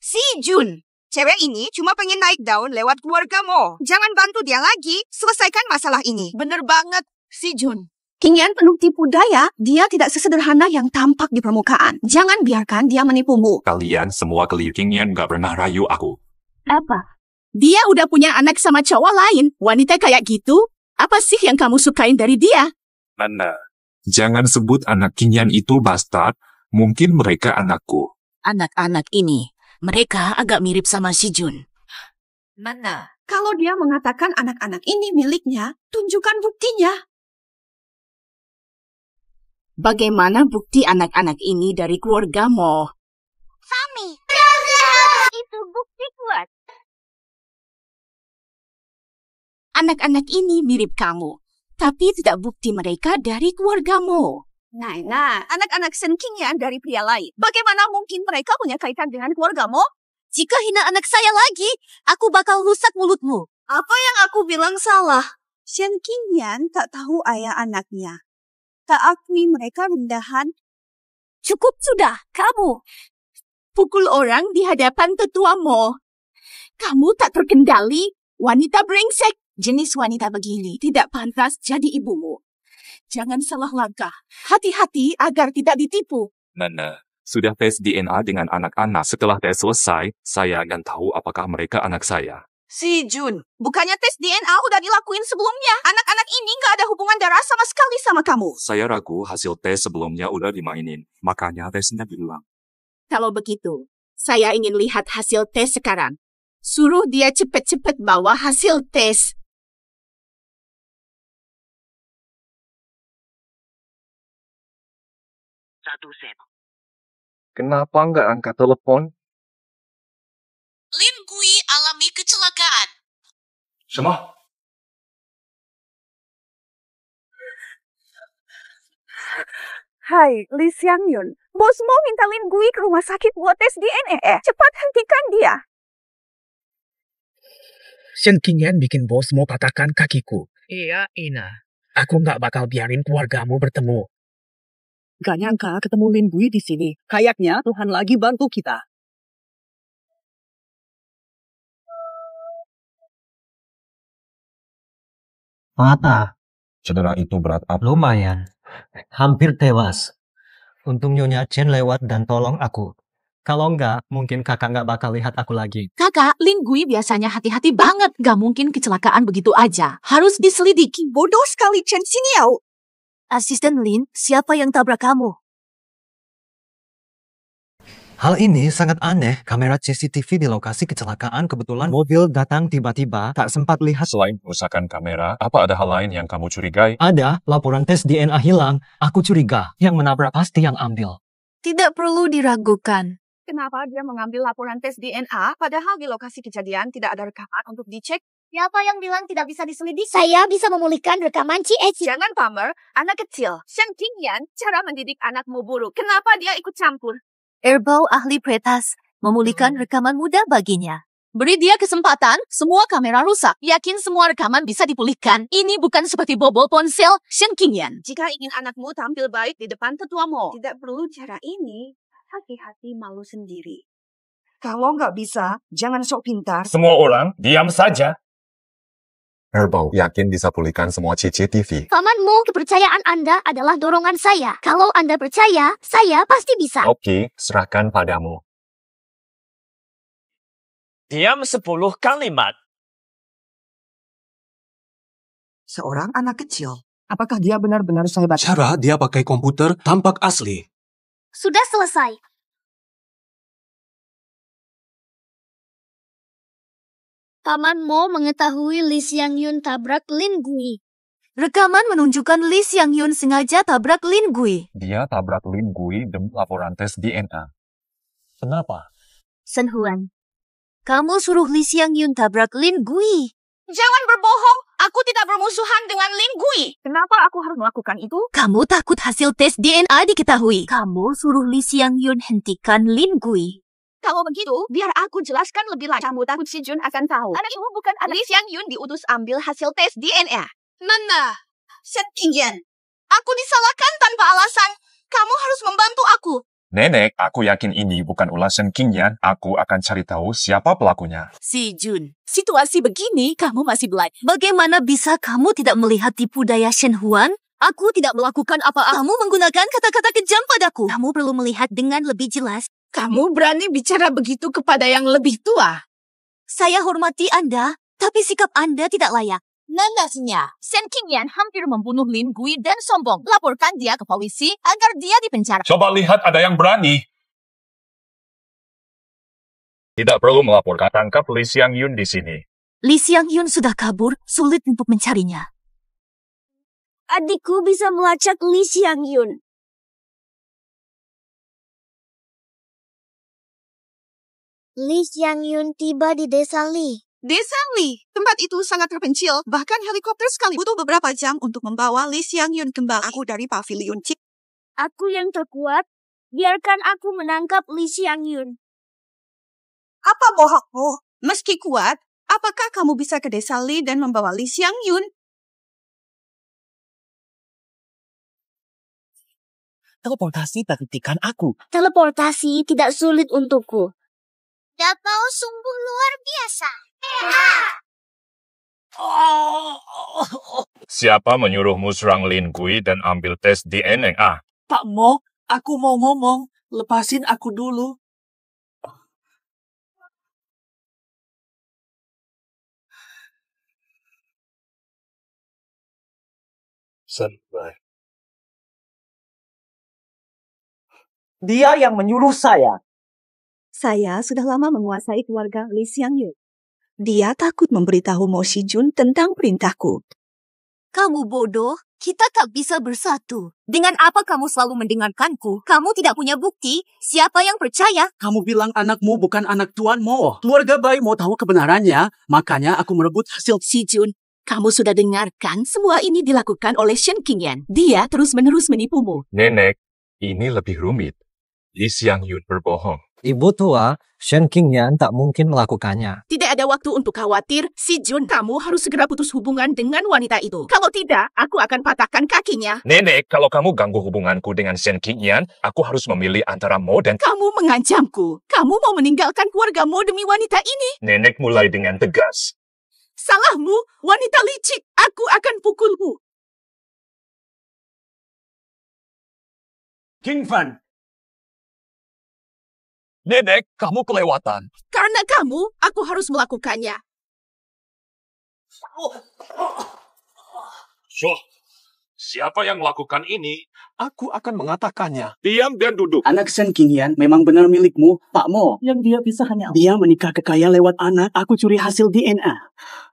Si Jun, cewek ini cuma pengen naik daun lewat keluargamu. Jangan bantu dia lagi. Selesaikan masalah ini. Bener banget, si Jun. Qingyan penuh tipu daya. Dia tidak sesederhana yang tampak di permukaan. Jangan biarkan dia menipumu. Kalian semua keliru. Qingyan gak pernah rayu aku. Apa? Dia udah punya anak sama cowok lain. Wanita kayak gitu, apa sih yang kamu sukain dari dia? Mana? Jangan sebut anak Qingyan itu bastard. Mungkin mereka anakku. Anak-anak ini, mereka agak mirip sama si Jun. Mana? Kalau dia mengatakan anak-anak ini miliknya, tunjukkan buktinya. Bagaimana bukti anak-anak ini dari keluarga Mo? Sami. Itu bukti kuat. Anak-anak ini mirip kamu, tapi tidak bukti mereka dari keluarga Mo. Nah, anak-anak Shen Qingyan dari pria lain. Bagaimana mungkin mereka punya kaitan dengan keluargamu? Jika hina anak saya lagi, aku bakal rusak mulutmu. Apa yang aku bilang salah? Shen Qingyan tak tahu ayah anaknya. Tak akui mereka rendahan. Cukup sudah, kamu. Pukul orang di hadapan tetua Mo. Kamu tak terkendali, wanita brengsek. Jenis wanita begini tidak pantas jadi ibumu. Jangan salah langkah. Hati-hati agar tidak ditipu. Mana? Sudah tes DNA dengan anak-anak. Setelah tes selesai, saya akan tahu apakah mereka anak saya. Si Jun, bukannya tes DNA udah dilakuin sebelumnya? Anak-anak ini nggak ada hubungan darah sama sekali sama kamu. Saya ragu hasil tes sebelumnya udah dimainin. Makanya tesnya diulang. Kalau begitu, saya ingin lihat hasil tes sekarang. Suruh dia cepat-cepat bawa hasil tes. Kenapa nggak angkat telepon? Lin Gui alami kecelakaan. Semua? Hai, Lee Xiangyun. Bosmu minta Lin Gui ke rumah sakit buat tes DNA. Cepat hentikan dia. Shen Qingyan bikin bosmu patahkan kakiku. Iya, Ina. Aku nggak bakal biarin keluargamu bertemu. Gak nyangka ketemu Lin Gui di sini. Kayaknya Tuhan lagi bantu kita. Mata. Cedera itu berat apa? Lumayan. Hampir tewas. Untung Nyonya Chen lewat dan tolong aku. Kalau enggak, mungkin kakak nggak bakal lihat aku lagi. Kakak, Lin Gui biasanya hati-hati banget. Gak mungkin kecelakaan begitu aja. Harus diselidiki. Bodoh sekali Chen Xiniao. Asisten Lin, siapa yang tabrak kamu? Hal ini sangat aneh. Kamera CCTV di lokasi kecelakaan kebetulan mobil datang tiba-tiba, tak sempat lihat. Selain kerusakan kamera, apa ada hal lain yang kamu curigai? Ada, laporan tes DNA hilang. Aku curiga, yang menabrak pasti yang ambil. Tidak perlu diragukan. Kenapa dia mengambil laporan tes DNA, padahal di lokasi kejadian tidak ada rekaman untuk dicek? Siapa yang bilang tidak bisa diselidiki? Saya bisa memulihkan rekaman Cieci. Jangan pamer, anak kecil. Shen Qingyan, cara mendidik anakmu buruk. Kenapa dia ikut campur? Erbau ahli pretas memulihkan rekaman muda baginya. Beri dia kesempatan, semua kamera rusak. Yakin semua rekaman bisa dipulihkan. Ini bukan seperti bobol ponsel Shen Qingyan. Jika ingin anakmu tampil baik di depan tetuamu, tidak perlu cara ini. Hati-hati malu sendiri. Kalau nggak bisa, jangan sok pintar. Semua orang, diam saja. Erbau yakin bisa pulihkan semua CCTV. Pamanmu, kepercayaan Anda adalah dorongan saya. Kalau Anda percaya, saya pasti bisa. Oke, serahkan padamu. Diam 10 kalimat. Seorang anak kecil. Apakah dia benar-benar sehebat? Cara dia pakai komputer tampak asli. Sudah selesai. Pamanmu mengetahui Lee Xiangyun tabrak Lin Gui. Rekaman menunjukkan Lee Xiangyun sengaja tabrak Lin Gui. Dia tabrak Lin Gui demi laporan tes DNA. Kenapa? Shen Huan, kamu suruh Lee Xiangyun tabrak Lin Gui. Jangan berbohong. Aku tidak bermusuhan dengan Lin Gui. Kenapa aku harus melakukan itu? Kamu takut hasil tes DNA diketahui. Kamu suruh Lee Xiangyun hentikan Lin Gui. Kalau begitu, biar aku jelaskan lebih lanjut. Kamu takut si Jun akan tahu. Anak ibu bukan anak. Lee Xiangyun diutus ambil hasil tes DNA. Nana, Shen Qingyan, aku disalahkan tanpa alasan. Kamu harus membantu aku. Nenek, aku yakin ini bukan ulah Shen Qingyan. Aku akan cari tahu siapa pelakunya. Si Jun, situasi begini kamu masih belajar. Bagaimana bisa kamu tidak melihat tipu daya Shen Huan? Aku tidak melakukan apa-apa. Kamu menggunakan kata-kata kejam padaku. Kamu perlu melihat dengan lebih jelas. Kamu berani bicara begitu kepada yang lebih tua? Saya hormati Anda, tapi sikap Anda tidak layak. Nanasnya, Shen Qingyan hampir membunuh Lin Gui dan sombong. Laporkan dia ke polisi agar dia dipenjara. Coba lihat ada yang berani. Tidak perlu melaporkan. Tangkap Li Xiangyun di sini. Li Xiangyun sudah kabur, sulit untuk mencarinya. Adikku bisa melacak Li Xiangyun. Li Xiangyun tiba di desa Li. Desa Li, tempat itu sangat terpencil. Bahkan helikopter sekali butuh beberapa jam untuk membawa Li Xiangyun kembali. Aku dari pavilion Cik. Aku yang terkuat. Biarkan aku menangkap Li Xiangyun. Apa bohongmu? Meski kuat, apakah kamu bisa ke desa Li dan membawa Li Xiangyun? Teleportasi terhentikan aku. Teleportasi tidak sulit untukku. Kau sungguh luar biasa. Siapa menyuruhmu serang Lin Gui dan ambil tes DNA? Pak Mo, aku mau ngomong. Lepasin aku dulu. Dia yang menyuruh saya. Saya sudah lama menguasai keluarga Li Xiangyun. Dia takut memberitahu Mo Shijun tentang perintahku. Kamu bodoh, kita tak bisa bersatu. Dengan apa kamu selalu mendengarkanku? Kamu tidak punya bukti. Siapa yang percaya? Kamu bilang anakmu bukan anak Tuan Mo. Keluarga Bai mau tahu kebenarannya, makanya aku merebut hasil. Shijun, kamu sudah dengarkan semua ini dilakukan oleh Shen Qingyan. Dia terus-menerus menipumu. Nenek, ini lebih rumit. Li Xiangyun berbohong. Ibu tua, Shen Qingyan tak mungkin melakukannya. Tidak ada waktu untuk khawatir. Shijun, kamu harus segera putus hubungan dengan wanita itu. Kalau tidak, aku akan patahkan kakinya. Nenek, kalau kamu ganggu hubunganku dengan Shen Qingyan, aku harus memilih antara Mo dan... Kamu mengancamku. Kamu mau meninggalkan keluargamu demi wanita ini? Nenek mulai dengan tegas. Salahmu, wanita licik. Aku akan pukulmu. King Fan. Nenek, kamu kelewatan. Karena kamu, aku harus melakukannya. Siapa yang melakukan ini? Aku akan mengatakannya. Diam dan duduk. Anak Shen Qingyan memang benar milikmu, Pak Mo. Yang dia bisa hanya... Dia menikah kekaya lewat anak, aku curi hasil DNA.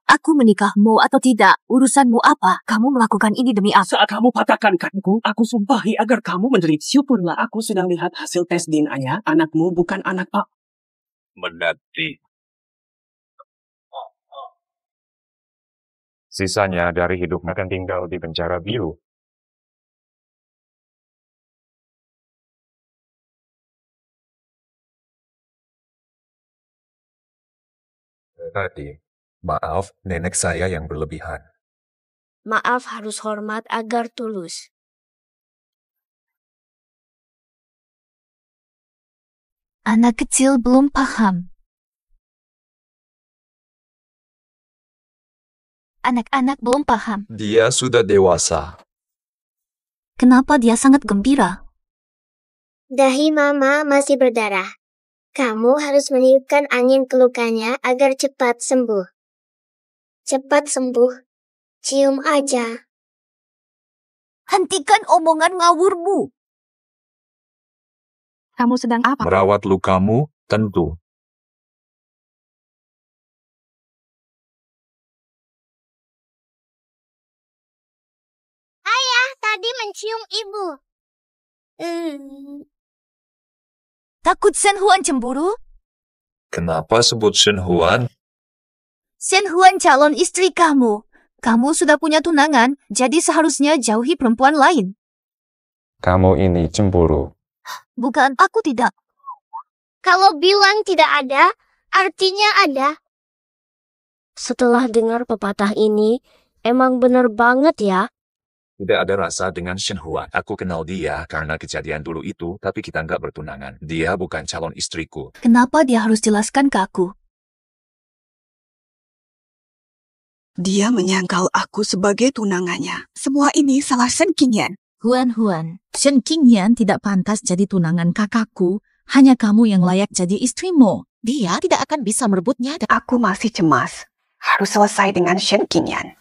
Aku menikah Mo atau tidak, urusanmu apa? Kamu melakukan ini demi apa? Saat kamu patahkan kakiku, aku sumpahi agar kamu menderita. Syukurlah aku sedang lihat hasil tes DNA-nya. Anakmu bukan anak Pak. Mengerti. Sisanya dari hidup akan tinggal di penjara biru. Tadi, maaf nenek saya yang berlebihan. Maaf harus hormat agar tulus. Anak kecil belum paham. Anak-anak belum paham. Dia sudah dewasa. Kenapa dia sangat gembira? Dahi mama masih berdarah. Kamu harus meniupkan angin ke lukanya agar cepat sembuh. Cepat sembuh. Cium aja. Hentikan omongan ngawurmu. Kamu sedang apa? Merawat lukamu, tentu. Ayah tadi mencium ibu. Takut Shen Huan cemburu? Kenapa sebut Shen Huan? Shen Huan calon istri kamu. Kamu sudah punya tunangan, jadi seharusnya jauhi perempuan lain. Kamu ini cemburu. Bukan, aku tidak. Kalau bilang tidak ada, artinya ada. Setelah dengar pepatah ini, emang bener banget ya. Tidak ada rasa dengan Shen Huan. Aku kenal dia karena kejadian dulu itu, tapi kita nggak bertunangan. Dia bukan calon istriku. Kenapa dia harus jelaskan ke aku? Dia menyangkal aku sebagai tunangannya. Semua ini salah Shen Qingyan. Huan, Shen Qingyan tidak pantas jadi tunangan kakakku. Hanya kamu yang layak jadi istrimu. Dia tidak akan bisa merebutnya. Aku masih cemas. Harus selesai dengan Shen Qingyan.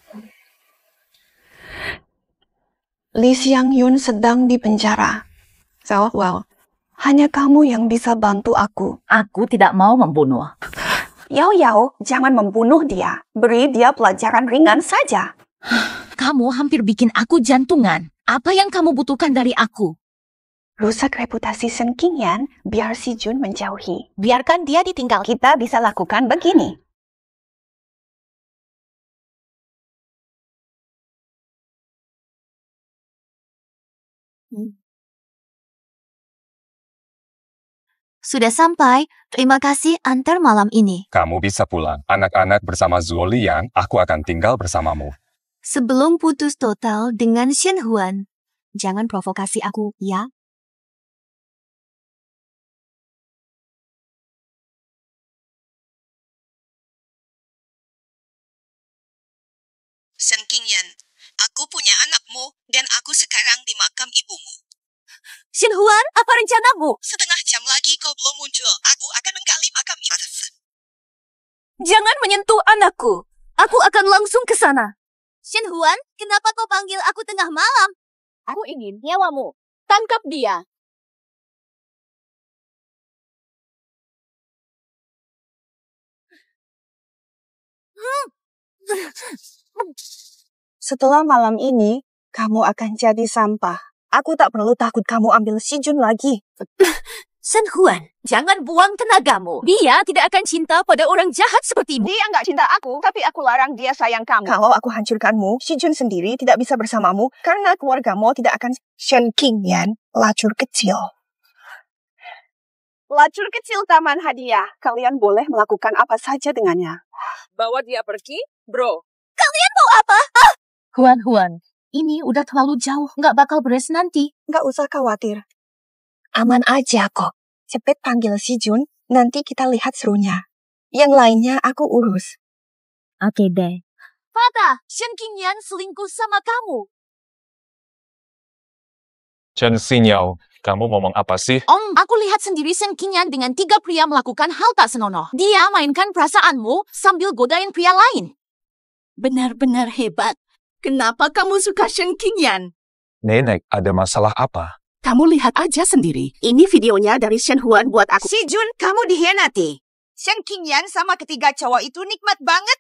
Li Xiangyun sedang di penjara. Zhao Huao, hanya kamu yang bisa bantu aku. Aku tidak mau membunuh. Yao Yao, jangan membunuh dia. Beri dia pelajaran ringan saja. Kamu hampir bikin aku jantungan. Apa yang kamu butuhkan dari aku? Rusak reputasi Shen Qingyan, biar si Jun menjauhi. Biarkan dia ditinggal. Kita bisa lakukan begini. Sudah sampai. Terima kasih antar malam ini. Kamu bisa pulang. Anak-anak bersama Zuo Liang, aku akan tinggal bersamamu. Sebelum putus total dengan Shen Huan, jangan provokasi aku, ya? Shen Qingyan, aku punya anakmu dan aku sekarang di makam ibumu. Shen Huan, apa rencanamu? Setengah jam lagi kau belum muncul. Aku akan menggali makam ibumu. Jangan menyentuh anakku. Aku akan langsung ke sana. Shen Huan, kenapa kau panggil aku tengah malam? Aku ingin nyawamu. Tangkap dia. Setelah malam ini, kamu akan jadi sampah. Aku tak perlu takut kamu ambil si Jun lagi. Shen Huan, jangan buang tenagamu. Dia tidak akan cinta pada orang jahat sepertimu. Dia nggak cinta aku, tapi aku larang dia sayang kamu. Kalau aku hancurkanmu, si Jun sendiri tidak bisa bersamamu karena keluargamu tidak akan. Shen Qingyan, lacur kecil. Lacur kecil taman hadiah. Kalian boleh melakukan apa saja dengannya. Bawa dia pergi, bro. Kalian mau apa? Huan, ini udah terlalu jauh. Nggak bakal beres nanti. Nggak usah khawatir. Aman aja kok. Cepet panggil si Jun, nanti kita lihat serunya. Yang lainnya aku urus. Oke deh. Fata, Shen Qingyan selingkuh sama kamu. Chen Xinyao, kamu ngomong apa sih? Om, aku lihat sendiri Shen Qingyan dengan 3 pria melakukan hal tak senonoh. Dia mainkan perasaanmu sambil godain pria lain. Benar-benar hebat. Kenapa kamu suka Shen Qingyan? Nenek, ada masalah apa? Kamu lihat aja sendiri. Ini videonya dari Shen Huan buat aku. Si Jun, kamu dikhianati. Shen Qingyan sama ketiga cowok itu nikmat banget.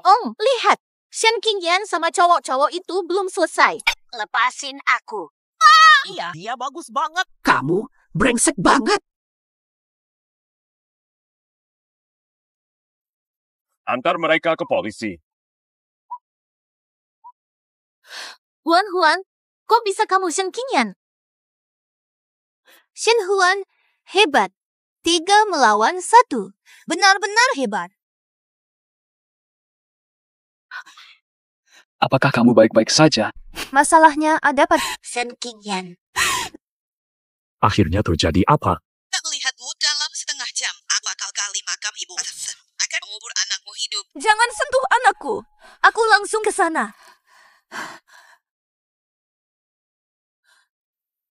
Om, lihat. Shen Qingyan sama cowok-cowok itu belum selesai. Lepasin aku. Iya, dia bagus banget. Kamu brengsek banget. Antar mereka ke polisi. Huan, kok bisa kamu Shen Qingyan? Shen Huan, hebat. 3 melawan 1. Benar-benar hebat. Apakah kamu baik-baik saja? Masalahnya ada pada Shen Qingyan. Akhirnya terjadi apa? Tak melihatmu dalam setengah jam. Aku bakal gali makam ibu. Akan mengubur anakmu hidup. Jangan sentuh anakku. Aku langsung ke sana.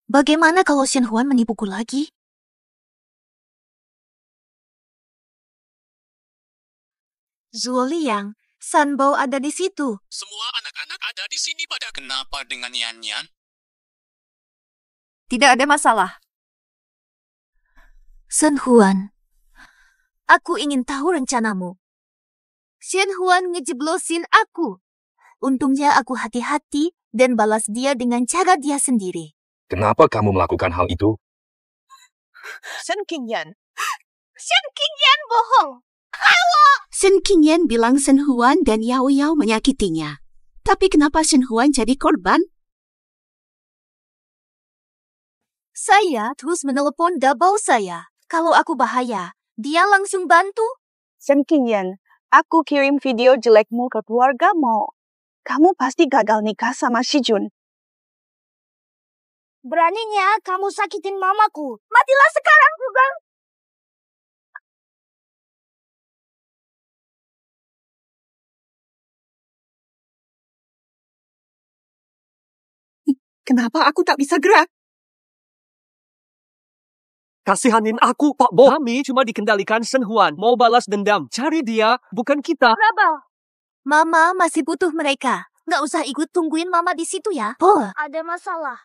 Bagaimana kalau Shen Huan menipuku lagi? Zuo Liang, Sanbo ada di situ. Semua anak-anak ada di sini pada kenapa dengan Yan Yan? Tidak ada masalah. Shen Huan, aku ingin tahu rencanamu. Shen Huan ngejeblosin aku. Untungnya aku hati-hati dan balas dia dengan cara dia sendiri. Kenapa kamu melakukan hal itu? Shen Qingyan. Shen Qingyan bohong. Shen Qingyan bilang Shen Huan dan Yao Yao menyakitinya. Tapi kenapa Shen Huan jadi korban? Saya terus menelepon double saya. Kalau aku bahaya, dia langsung bantu. Shen Qingyan, aku kirim video jelekmu ke keluargamu. Kamu pasti gagal nikah sama si Jun. Beraninya kamu sakitin mamaku. Matilah sekarang juga. Kenapa aku tak bisa gerak? Kasihanin aku, Pak Bo. Kami cuma dikendalikan Shen Huan. Mau balas dendam. Cari dia, bukan kita. Mama masih butuh mereka. Nggak usah ikut tungguin Mama di situ ya. Bo, Ada masalah.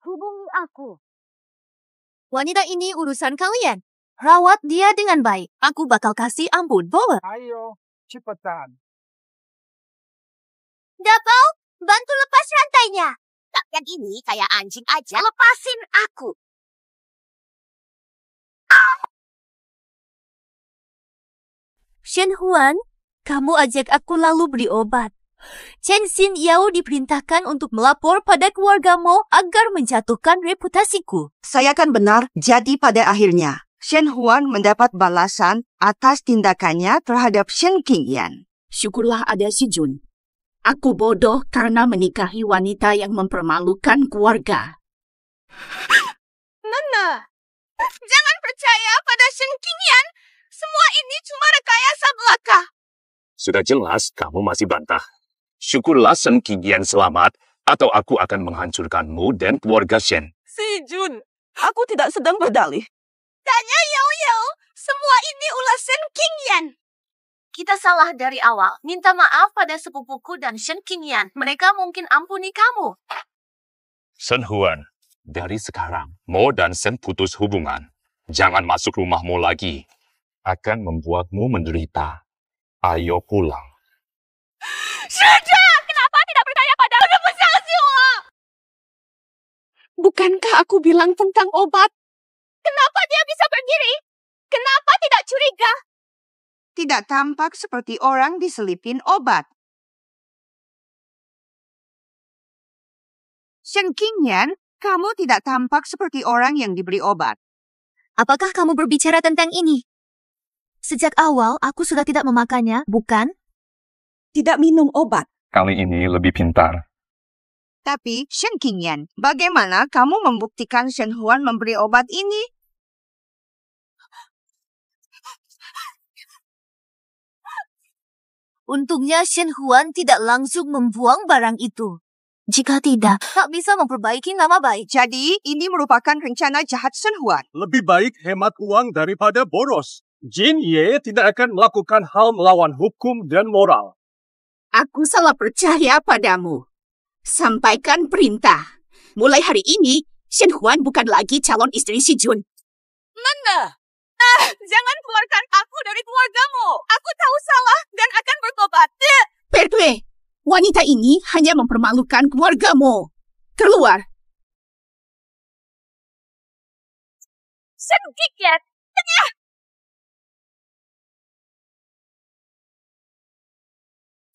Hubungi aku. wanita ini urusan kalian. Rawat dia dengan baik. Aku bakal kasih ampun, Bo. Ayo, cepetan. Dapau, bantu lepas rantainya. Kalian ini kayak anjing aja. Lepasin aku. Shen Huan, kamu ajak aku lalu beli obat. Chen Xin Yao diperintahkan untuk melapor pada keluargamu agar menjatuhkan reputasiku. Saya kan benar, jadi pada akhirnya, Shen Huan mendapat balasan atas tindakannya terhadap Shen Qingyan. Syukurlah ada si Jun. Aku bodoh karena menikahi wanita yang mempermalukan keluarga. Nana, jangan percaya pada Shen Qingyan. Semua ini cuma rekayasa belaka. Sudah jelas kamu masih bantah. Syukurlah Shen Qingyan selamat, atau aku akan menghancurkanmu dan keluarga Shen. Si Jun, aku tidak sedang berdalih. Tanya Yao Yao, semua ini ulah Shen Qingyan. Kita salah dari awal. Minta maaf pada sepupuku dan Shen Qingyan. Mereka mungkin ampuni kamu. Shen Huan, dari sekarang, Mo dan Shen putus hubungan. Jangan masuk rumahmu lagi. Akan membuatmu menderita. Ayo pulang. Sudah! Kenapa tidak percaya padaku? Bukankah aku bilang tentang obat? Kenapa dia bisa berdiri? Kenapa tidak curiga? Tidak tampak seperti orang diselipin obat. Shen Qingyan, kamu tidak tampak seperti orang yang diberi obat. Apakah kamu berbicara tentang ini? Sejak awal, aku sudah tidak memakannya, bukan? Tidak minum obat. Kali ini lebih pintar. Tapi, Shen Qingyan, bagaimana kamu membuktikan Shen Huan memberi obat ini? Untungnya Shen Huan tidak langsung membuang barang itu. Jika tidak, tak bisa memperbaiki nama baik. Jadi, ini merupakan rencana jahat Shen Huan. Lebih baik hemat uang daripada boros. Jin Ye tidak akan melakukan hal melawan hukum dan moral. Aku salah percaya padamu. Sampaikan perintah. Mulai hari ini, Shen Huan bukan lagi calon istri si Jun. Nanda! Jangan keluarkan aku dari keluargamu. Aku tahu salah dan akan bertobat. Pertwee, wanita ini hanya mempermalukan keluargamu. Keluar. Shen Qingyan!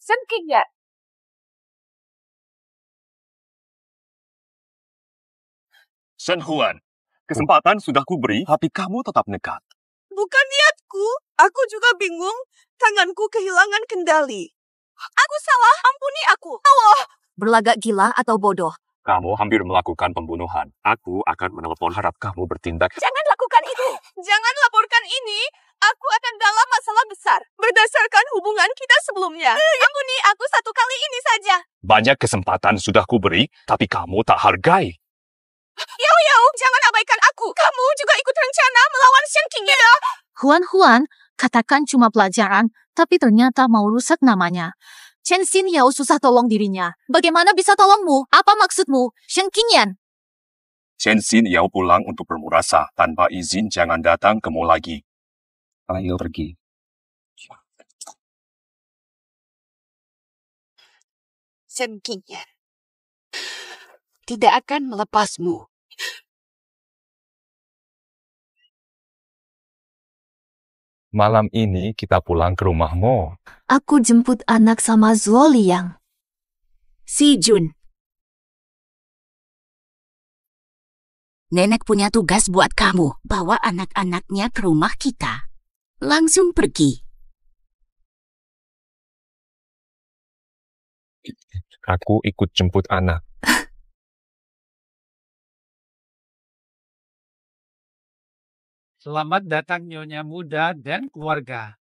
Shen Qingyan! Shen Huan, kesempatan sudah kuberi, tapi kamu tetap nekat. Bukan niatku. Aku juga bingung. Tanganku kehilangan kendali. Aku salah, ampuni aku. Allah! Berlagak gila atau bodoh. Kamu hampir melakukan pembunuhan. Aku akan menelpon harap kamu bertindak. Jangan lakukan itu. Jangan laporkan ini. Aku akan dalam masalah besar. Berdasarkan hubungan kita sebelumnya. Ampuni aku satu kali ini saja. Banyak kesempatan sudah kuberi, tapi kamu tak hargai. Yao Yao, jangan abaikan aku. Kamu juga ikut rencana melawan Shen Qingyan. Huan, katakan cuma pelajaran, tapi ternyata mau rusak namanya. Chen Xin Yao susah tolong dirinya. Bagaimana bisa tolongmu? Apa maksudmu? Shen Qingyan? Chen Xin Yao pulang untuk bermurasa. Tanpa izin jangan datang ke mall lagi. Ayo pergi. Shen Qingyan tidak akan melepasmu. Malam ini kita pulang ke rumahmu. Aku jemput anak sama Zuo Liang. Si Jun. Nenek punya tugas buat kamu. Bawa anak-anaknya ke rumah kita. Langsung pergi. Aku ikut jemput anak. Selamat datang Nyonya Muda dan keluarga.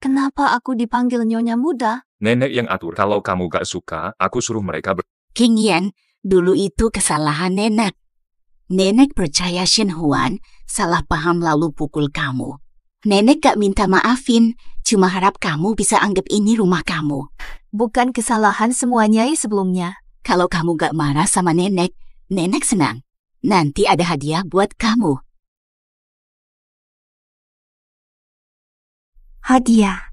Kenapa aku dipanggil Nyonya Muda? Nenek yang atur. Kalau kamu gak suka, aku suruh mereka Qingyan, Dulu itu kesalahan Nenek. Nenek percaya Shen Huan salah paham lalu pukul kamu. Nenek gak minta maafin, cuma harap kamu bisa anggap ini rumah kamu. Bukan kesalahan semuanya sebelumnya. Kalau kamu gak marah sama Nenek, Nenek senang. Nanti ada hadiah buat kamu. Hadiah.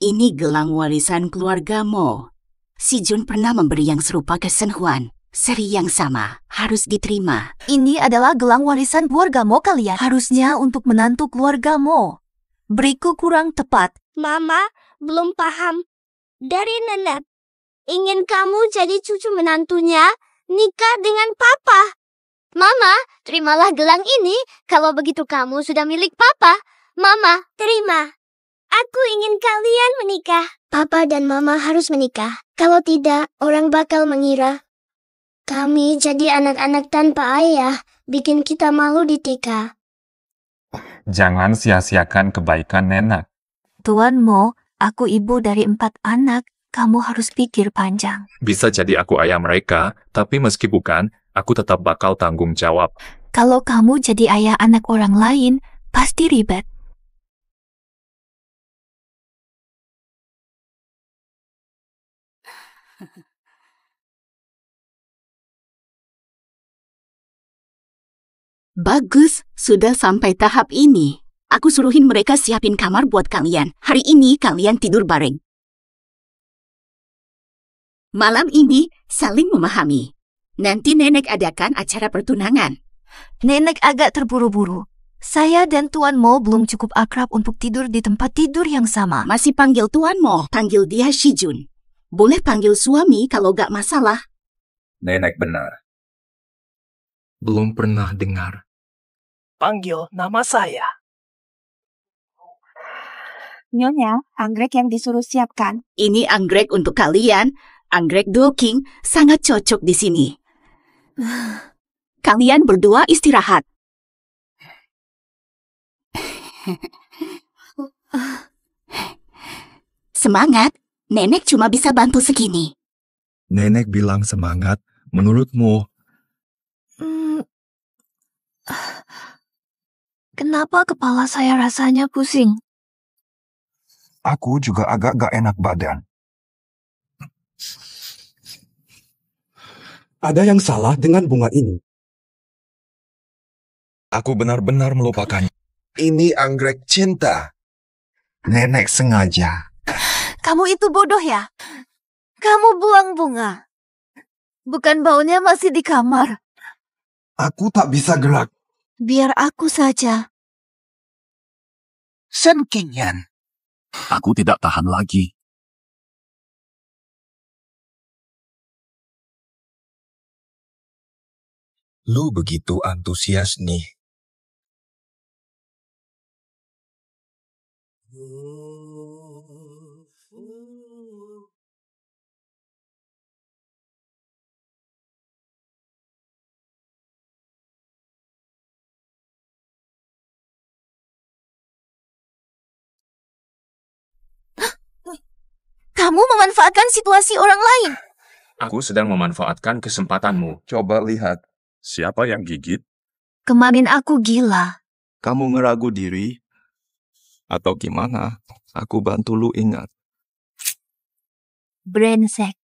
Ini gelang warisan keluarga Mo. Si Jun pernah memberi yang serupa ke Shen Huan. Seri yang sama, harus diterima. Ini adalah gelang warisan keluarga Mo kalian. Harusnya untuk menantu keluarga Mo. Beriku kurang tepat. Mama belum paham. Dari Nenek, ingin kamu jadi cucu menantunya, nikah dengan Papa. Mama, terimalah gelang ini. Kalau begitu kamu sudah milik Papa. Mama, terima. Aku ingin kalian menikah. Papa dan Mama harus menikah. Kalau tidak, orang bakal mengira kami jadi anak-anak tanpa ayah, bikin kita malu di TK. Jangan sia-siakan kebaikan Nenek. Tuan Mo, aku ibu dari 4 anak. Kamu harus pikir panjang. Bisa jadi aku ayah mereka, tapi meski bukan, aku tetap bakal tanggung jawab. Kalau kamu jadi ayah anak orang lain, pasti ribet. Bagus, sudah sampai tahap ini. Aku suruhin mereka siapin kamar buat kalian. Hari ini kalian tidur bareng. Malam ini saling memahami. Nanti Nenek adakan acara pertunangan. Nenek agak terburu-buru. Saya dan Tuan Mo belum cukup akrab untuk tidur di tempat tidur yang sama. Masih panggil Tuan Mo, panggil dia Si Jun. Boleh panggil suami kalau gak masalah. Nenek benar. Belum pernah dengar. Panggil nama saya. Nyonya, anggrek yang disuruh siapkan. Ini anggrek untuk kalian. Anggrek Duoking sangat cocok di sini. Kalian berdua istirahat. Semangat, Nenek cuma bisa bantu segini. Nenek bilang semangat, menurutmu? Kenapa kepala saya rasanya pusing? Aku juga agak gak enak badan. Ada yang salah dengan bunga ini. Aku benar-benar melupakannya. Ini anggrek cinta. Nenek sengaja. Kamu itu bodoh ya? Kamu buang bunga. Bukan baunya masih di kamar. Aku tak bisa gerak. Biar aku saja. Shen Qingyan. Aku tidak tahan lagi. Lu begitu antusias nih. Kamu memanfaatkan situasi orang lain. Aku sedang memanfaatkan kesempatanmu. Coba lihat. Siapa yang gigit? Kemarin aku gila. Kamu ngeragu diri? Atau gimana? Aku bantu lu ingat. Brengsek.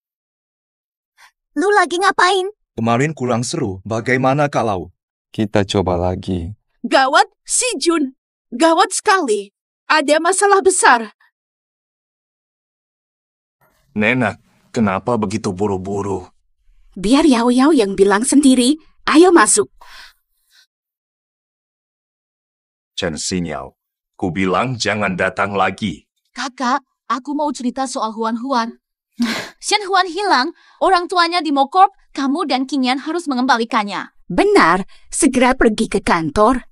Lu lagi ngapain? Kemarin kurang seru. Bagaimana kalau kita coba lagi? Gawat, Si Jun. Gawat sekali. Ada masalah besar. Nenek, kenapa begitu buru-buru? Biar Yao Yao yang bilang sendiri. Ayo masuk. Chen Xinyao, ku bilang jangan datang lagi. Kakak, aku mau cerita soal Huan. Shen Huan hilang, orang tuanya di Mocorp, kamu dan Qingyan harus mengembalikannya. Benar, segera pergi ke kantor.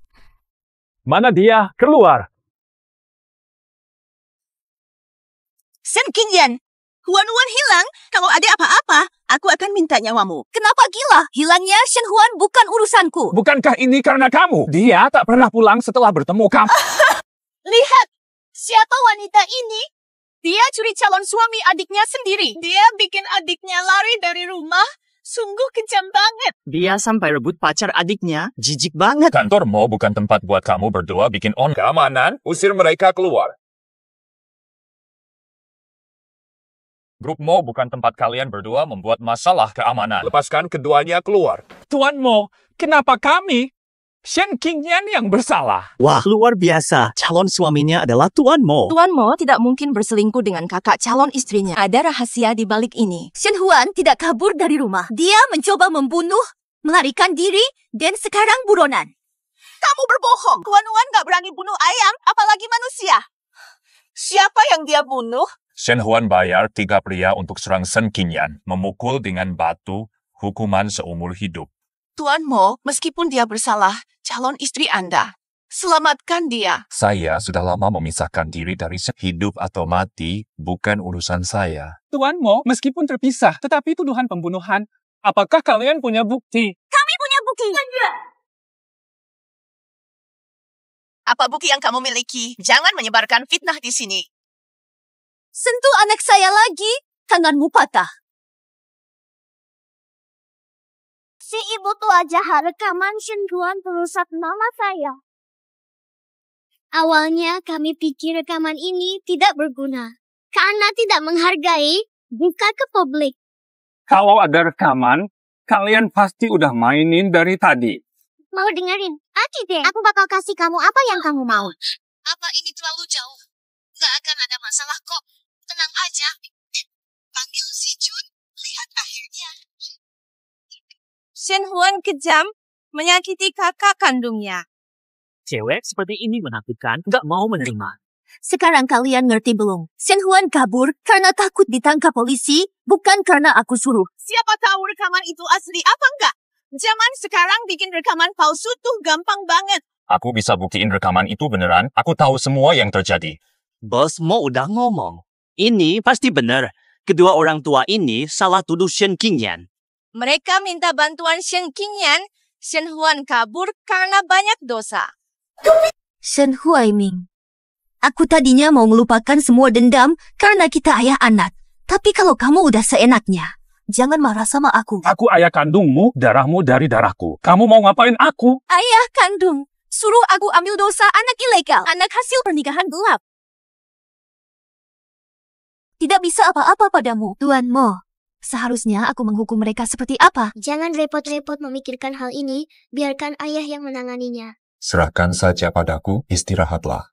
Mana dia? Keluar! Shen Qingyan, Huan hilang. Kalau ada apa-apa, aku akan minta nyawamu. Kenapa gila? Hilangnya Shen Huan bukan urusanku. Bukankah ini karena kamu? Dia tak pernah pulang setelah bertemu kamu. Lihat, siapa wanita ini? Dia curi calon suami adiknya sendiri. Dia bikin adiknya lari dari rumah. Sungguh kejam banget. Dia sampai rebut pacar adiknya. Jijik banget. Kantormu bukan tempat buat kamu berdua bikin keamanan. Usir mereka keluar. Grupmu bukan tempat kalian berdua membuat masalah keamanan. Lepaskan keduanya keluar. Tuan Mo, kenapa kami? Shen Qingyan yang bersalah. Wah, luar biasa. Calon suaminya adalah Tuan Mo. Tuan Mo tidak mungkin berselingkuh dengan kakak calon istrinya. Ada rahasia di balik ini. Shen Huan tidak kabur dari rumah. Dia mencoba membunuh, melarikan diri, dan sekarang buronan. Kamu berbohong. Tuan Huan gak berani bunuh ayam, apalagi manusia. Siapa yang dia bunuh? Shen Huan bayar 3 pria untuk serang Shen Qingyan, memukul dengan batu, hukuman seumur hidup. Tuan Mo, meskipun dia bersalah, calon istri Anda. Selamatkan dia. Saya sudah lama memisahkan diri dari hidup atau mati, bukan urusan saya. Tuan Mo, meskipun terpisah, tetapi tuduhan pembunuhan. Apakah kalian punya bukti? Kami punya bukti. Apa bukti yang kamu miliki? Jangan menyebarkan fitnah di sini. Sentuh anak saya lagi, tanganmu patah. Si ibu tua jahat rekaman Shen Huan merusak nama saya. Awalnya kami pikir rekaman ini tidak berguna. Karena tidak menghargai, buka ke publik. Kalau ada rekaman, kalian pasti udah mainin dari tadi. Mau dengerin? Deh. Aku bakal kasih kamu apa yang kamu mau. Apa ini terlalu jauh? Gak akan ada masalah kok. Tenang aja. Panggil si Jun. Lihat akhirnya. Shen Huan kejam, menyakiti kakak kandungnya. Cewek seperti ini menakutkan, gak mau menerima. Sekarang kalian ngerti belum? Shen Huan kabur karena takut ditangkap polisi, bukan karena aku suruh. Siapa tahu rekaman itu asli apa enggak? Zaman sekarang bikin rekaman palsu tuh gampang banget. Aku bisa buktiin rekaman itu beneran. Aku tahu semua yang terjadi. Bos Mo udah ngomong. Ini pasti benar. Kedua orang tua ini salah tuduh Shen Qingyan. Mereka minta bantuan Shen Qingyan. Shen Huan kabur karena banyak dosa. Shen Huaiming. Aku tadinya mau melupakan semua dendam karena kita ayah anak. Tapi kalau kamu udah seenaknya, jangan marah sama aku. Aku ayah kandungmu, darahmu dari darahku. Kamu mau ngapain aku? Ayah kandung. Suruh aku ambil dosa anak ilegal. Anak hasil pernikahan gelap. Tidak bisa apa-apa padamu, Tuan Mo. Seharusnya aku menghukum mereka seperti apa? Jangan repot-repot memikirkan hal ini, biarkan ayah yang menanganinya. Serahkan saja padaku, istirahatlah.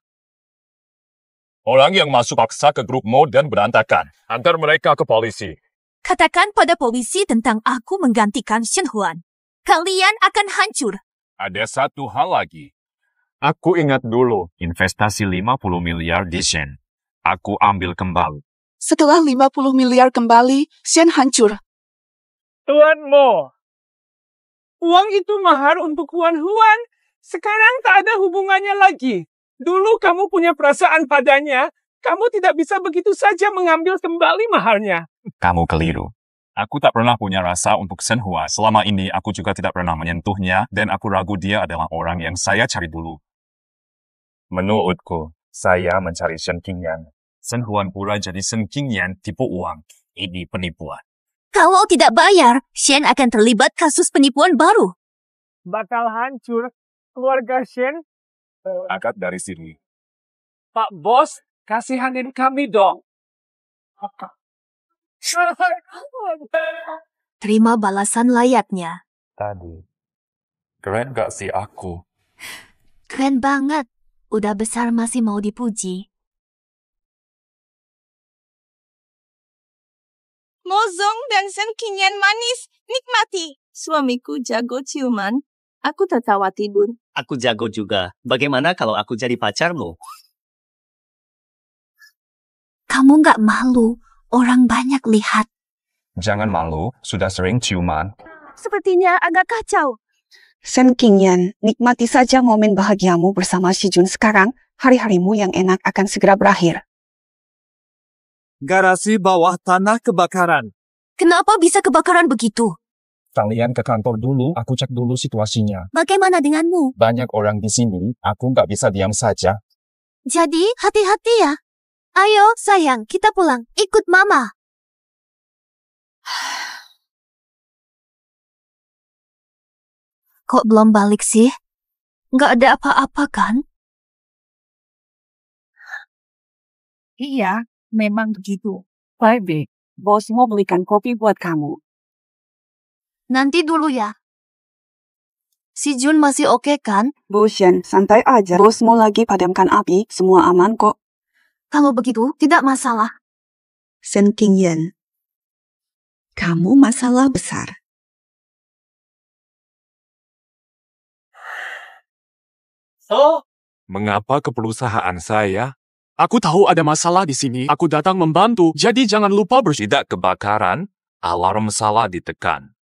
Orang yang masuk paksa ke grup Mo dan berantakan. Antar mereka ke polisi. Katakan pada polisi tentang aku menggantikan Shen Huan. Kalian akan hancur. Ada satu hal lagi. Aku ingat dulu investasi 50 miliar di Shen. Aku ambil kembali. Setelah 50 miliar kembali, Shen hancur. Tuan Mo, uang itu mahar untuk Tuan Huan. Sekarang tak ada hubungannya lagi. Dulu kamu punya perasaan padanya. Kamu tidak bisa begitu saja mengambil kembali maharnya. Kamu keliru. Aku tak pernah punya rasa untuk Shen Huan. Selama ini aku juga tidak pernah menyentuhnya dan aku ragu dia adalah orang yang saya cari dulu. Menurutku, saya mencari Shen Qingyan. Shen Huan pura jadi Shen Qingyan tipu uang. Ini penipuan. Kalau tidak bayar, Shen akan terlibat kasus penipuan baru. Bakal hancur keluarga Shen. Angkat dari sini. Pak Bos, kasihanin kami dong. Terima balasan layaknya. Tadi. Keren gak sih aku? Keren banget. Udah besar masih mau dipuji. Mozong dan Shen Qingyan manis, nikmati. Suamiku jago ciuman, aku tertawa tidur. Aku jago juga. Bagaimana kalau aku jadi pacarmu? Kamu nggak malu? Orang banyak lihat. Jangan malu, sudah sering ciuman. Sepertinya agak kacau. Shen Qingyan, nikmati saja momen bahagiamu bersama si Jun sekarang. Hari-harimu yang enak akan segera berakhir. Garasi bawah tanah kebakaran. Kenapa bisa kebakaran begitu? Kalian ke kantor dulu, aku cek dulu situasinya. Bagaimana denganmu? Banyak orang di sini, aku nggak bisa diam saja. Jadi, hati-hati ya. Ayo, sayang, kita pulang. Ikut Mama. Kok belum balik sih? Nggak ada apa-apa kan? Iya, memang begitu. Baik, bos mau belikan kopi buat kamu. Nanti dulu ya. Si Jun masih oke kan? Bu Shen, santai aja. Bos mau lagi padamkan api, semua aman kok. Kalau begitu, tidak masalah. Shen Qingyan, kamu masalah besar. Mengapa ke perusahaan saya? Aku tahu ada masalah di sini. Aku datang membantu, jadi jangan lupa Tidak kebakaran, alarm salah ditekan.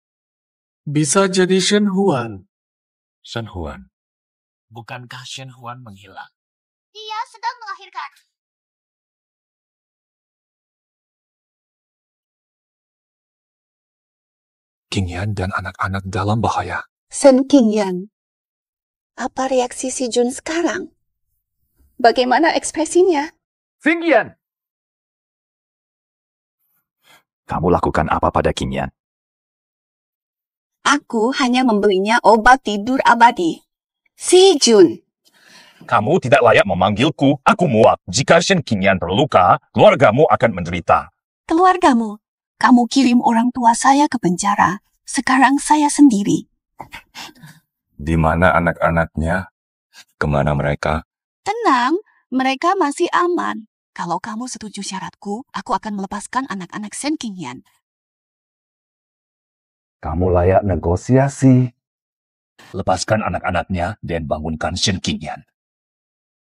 Bisa jadi Shen Huan. Shen Huan. Bukankah Shen Huan menghilang? Dia sedang melahirkan. Qingyan dan anak-anak dalam bahaya. Shen Qingyan, apa reaksi si Jun sekarang? Bagaimana ekspresinya? Qingyan! Kamu lakukan apa pada Qingyan? Aku hanya membelinya obat tidur abadi. Si Jun. Kamu tidak layak memanggilku. Aku muak. Jika Shen Qingyan terluka, keluargamu akan menderita. Keluargamu, kamu kirim orang tua saya ke penjara. Sekarang saya sendiri. Di mana anak-anaknya? Kemana mereka? Tenang, mereka masih aman. Kalau kamu setuju syaratku, aku akan melepaskan anak-anak Shen Qingyan. Kamu layak negosiasi. Lepaskan anak-anaknya dan bangunkan Shen Qingyan.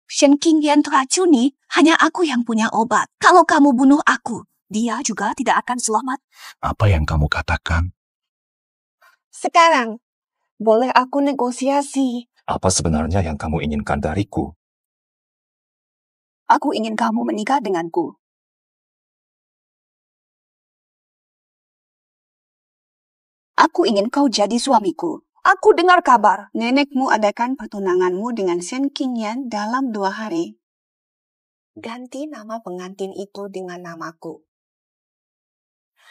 Shen Qingyan teracuni, hanya aku yang punya obat. Kalau kamu bunuh aku, dia juga tidak akan selamat. Apa yang kamu katakan? Sekarang, boleh aku negosiasi? Apa sebenarnya yang kamu inginkan dariku? Aku ingin kamu menikah denganku. Aku ingin kau jadi suamiku. Aku dengar kabar nenekmu adakan pertunanganmu dengan Shen Qingyan dalam 2 hari. Ganti nama pengantin itu dengan namaku.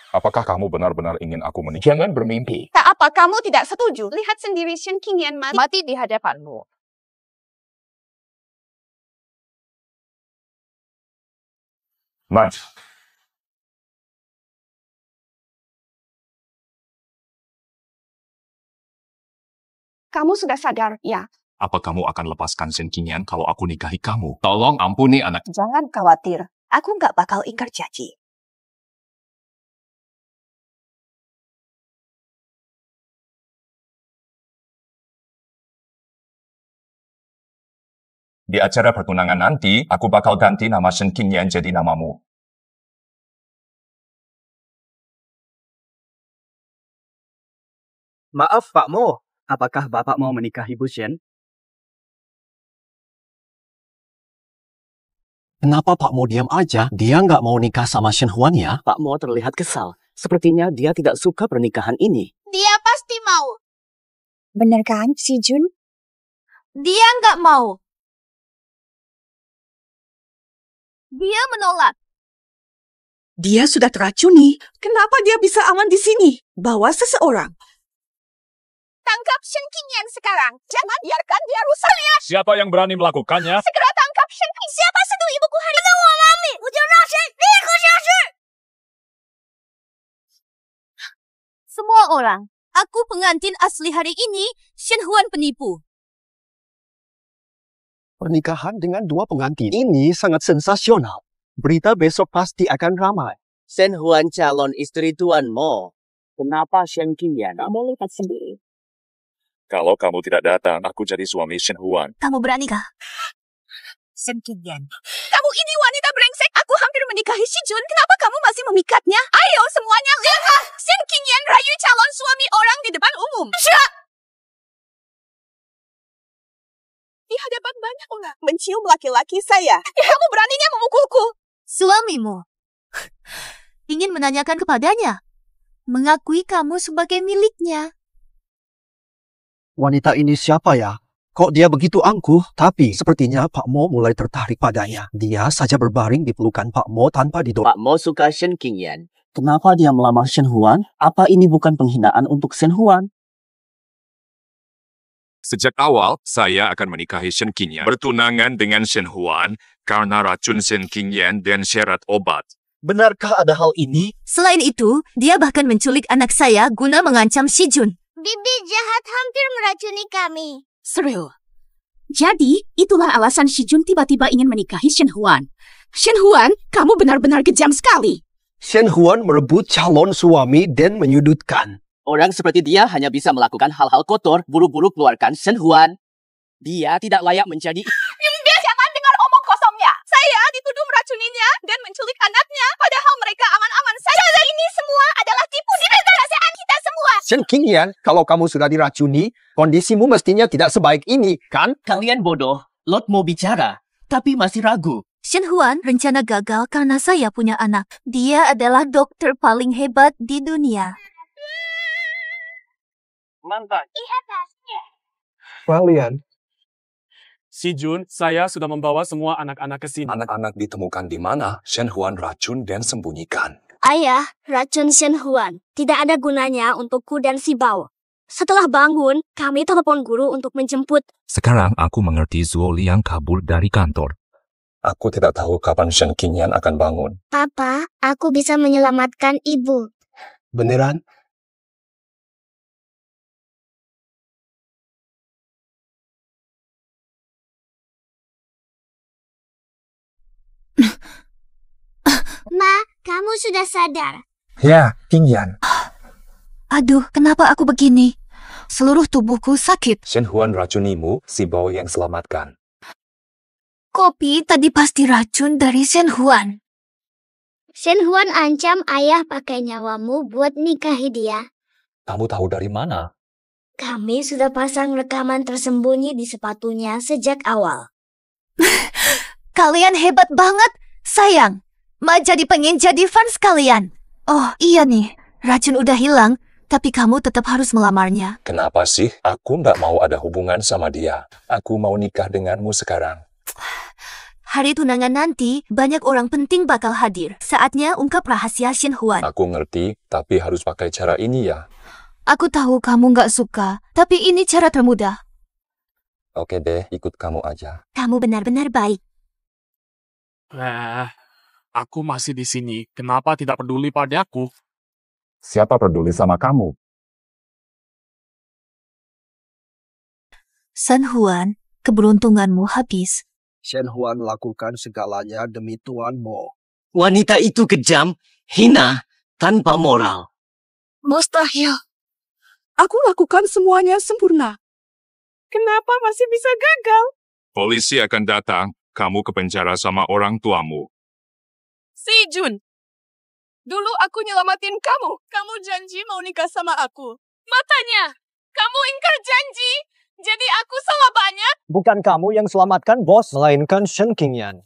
Apakah kamu benar-benar ingin aku menikah? Jangan bermimpi. Tak apa, kamu tidak setuju. Lihat sendiri Shen Qingyan mati Di hadapanmu. Maju. Kamu sudah sadar, ya? Apa kamu akan lepaskan Shen Qingyan kalau aku nikahi kamu? Tolong ampuni anak. Jangan khawatir. Aku nggak bakal ingkar janji. Di acara pertunangan nanti, aku bakal ganti nama Shen Qingyan jadi namamu. Maaf Pak Mo, apakah Bapak mau menikahi Bu Shen? Kenapa Pak Mo diam aja? Dia nggak mau nikah sama Shen Huan ya? Pak Mo terlihat kesal. Sepertinya dia tidak suka pernikahan ini. Dia pasti mau. Benar kan, si Jun? Dia nggak mau. Dia menolak. Dia sudah teracuni. Kenapa dia bisa aman di sini? Bawa seseorang. Tangkap Shen Qingyan sekarang. Jangan biarkan dia rusak. Siapa yang berani melakukannya? Segera tangkap Shen Qingyan. Siapa setuju ibuku hari ini? Semua orang. Aku pengantin asli hari ini, Shen Huan penipu. Pernikahan dengan 2 pengantin ini sangat sensasional. Berita besok pasti akan ramai. Shen Huan calon istri Tuan Mo. Kenapa Shen Qingyan? Kamu lihat sendiri. Kalau kamu tidak datang, aku jadi suami Shen Huan. Kamu berani kah? Shen Qingyan. Kamu ini wanita brengsek. Aku hampir menikahi si Jun. Kenapa kamu masih memikatnya? Ayo semuanya, lihatlah. Shen Qingyan rayu calon suami orang di depan umum. Di hadapan banyak orang. Mencium laki-laki saya. Kamu beraninya memukulku. Suamimu. Ingin menanyakan kepadanya. Mengakui kamu sebagai miliknya. Wanita ini siapa ya? Kok dia begitu angkuh? Tapi sepertinya Pak Mo mulai tertarik padanya. Dia saja berbaring di pelukan Pak Mo tanpa didorong. Pak Mo suka Shen Qingyan. Kenapa dia melamar Shen Huan? Apa ini bukan penghinaan untuk Shen Huan? Sejak awal, saya akan menikahi Shen Qingyan, bertunangan dengan Shen Huan karena racun Shen Qingyan dan syarat obat. Benarkah ada hal ini? Selain itu, dia bahkan menculik anak saya guna mengancam Si Jun. Bibi jahat hampir meracuni kami. Seru. Jadi, itulah alasan Si Jun tiba-tiba ingin menikahi Shen Huan. Shen Huan, kamu benar-benar kejam sekali. Shen Huan merebut calon suami dan menyudutkan. Orang seperti dia hanya bisa melakukan hal-hal kotor, buru-buru keluarkan Shen Huan. Dia tidak layak menjadi... Jangan dengar omong kosongnya. Saya dituduh meracuninya dan menculik anaknya, padahal mereka aman-aman saja. Ini semua adalah tipu daya perasaan kita semua. Shen Qingyan, kalau kamu sudah diracuni, kondisimu mestinya tidak sebaik ini, kan? Kalian bodoh. Lot mau bicara, tapi masih ragu. Shen Huan rencana gagal karena saya punya anak. Dia adalah dokter paling hebat di dunia. Mantap. Kalian. Si Jun, saya sudah membawa semua anak-anak ke sini. Anak-anak ditemukan di mana? Shen Huan racun dan sembunyikan. Ayah, racun Shen Huan tidak ada gunanya untukku dan si Bao. Setelah bangun, kami telepon guru untuk menjemput. Sekarang aku mengerti Zuo Liang kabur dari kantor. Aku tidak tahu kapan Shen Qingyan akan bangun. Papa, aku bisa menyelamatkan ibu. Beneran? Ma, kamu sudah sadar. Ya, Qingyan. Aduh, kenapa aku begini? Seluruh tubuhku sakit. Shen Huan racunimu, si Bao yang selamatkan. Kopi tadi pasti racun dari Shen Huan. Shen Huan ancam ayah pakai nyawamu buat nikahi dia. Kamu tahu dari mana? Kami sudah pasang rekaman tersembunyi di sepatunya sejak awal. Kalian hebat banget. Sayang, Ma jadi pengen jadi fans kalian. Oh iya nih, racun udah hilang, tapi kamu tetap harus melamarnya. Kenapa sih? Aku nggak mau ada hubungan sama dia. Aku mau nikah denganmu sekarang. Hari tunangan nanti, banyak orang penting bakal hadir. Saatnya ungkap rahasia Shen Huan. Aku ngerti, tapi harus pakai cara ini ya. Aku tahu kamu nggak suka, tapi ini cara termudah. Oke deh, ikut kamu aja. Kamu benar-benar baik. Aku masih di sini. Kenapa tidak peduli padaku? Siapa peduli sama kamu? Shen Huan, keberuntunganmu habis. Shen Huan lakukan segalanya demi Tuan Mo. Wanita itu kejam, hina, tanpa moral. Mustahil. Aku lakukan semuanya sempurna. Kenapa masih bisa gagal? Polisi akan datang, kamu ke penjara sama orang tuamu. Si Jun, dulu aku nyelamatin kamu. Kamu janji mau nikah sama aku. Matanya, kamu ingkar janji. Jadi aku salah banyak. Bukan kamu yang selamatkan, bos, melainkan Shen Qingyan.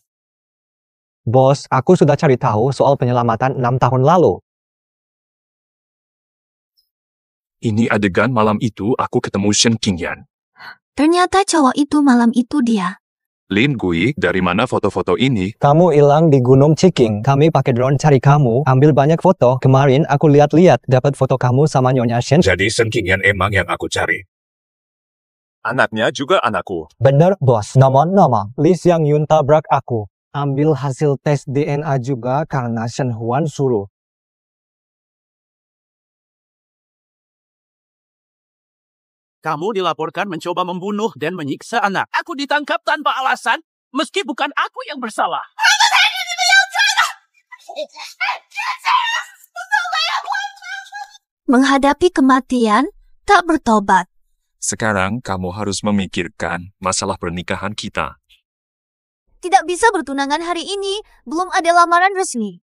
Bos, aku sudah cari tahu soal penyelamatan 6 tahun lalu. Ini adegan malam itu aku ketemu Shen Qingyan. Ternyata cowok itu malam itu dia. Lin Gui, dari mana foto-foto ini? Kamu hilang di Gunung Ciking. Kami pakai drone cari kamu, ambil banyak foto. Kemarin aku lihat-lihat, dapat foto kamu sama Nyonya Shen. Jadi Shen Qingyan emang yang aku cari. Anaknya juga anakku. Bener, bos. Nama-nama. Li Xiang Yun tabrak aku. Ambil hasil tes DNA juga karena Shen Huan suruh. Kamu dilaporkan mencoba membunuh dan menyiksa anak. Aku ditangkap tanpa alasan, meski bukan aku yang bersalah. Menghadapi kematian, tak bertobat. Sekarang kamu harus memikirkan masalah pernikahan kita. Tidak bisa bertunangan hari ini, belum ada lamaran resmi.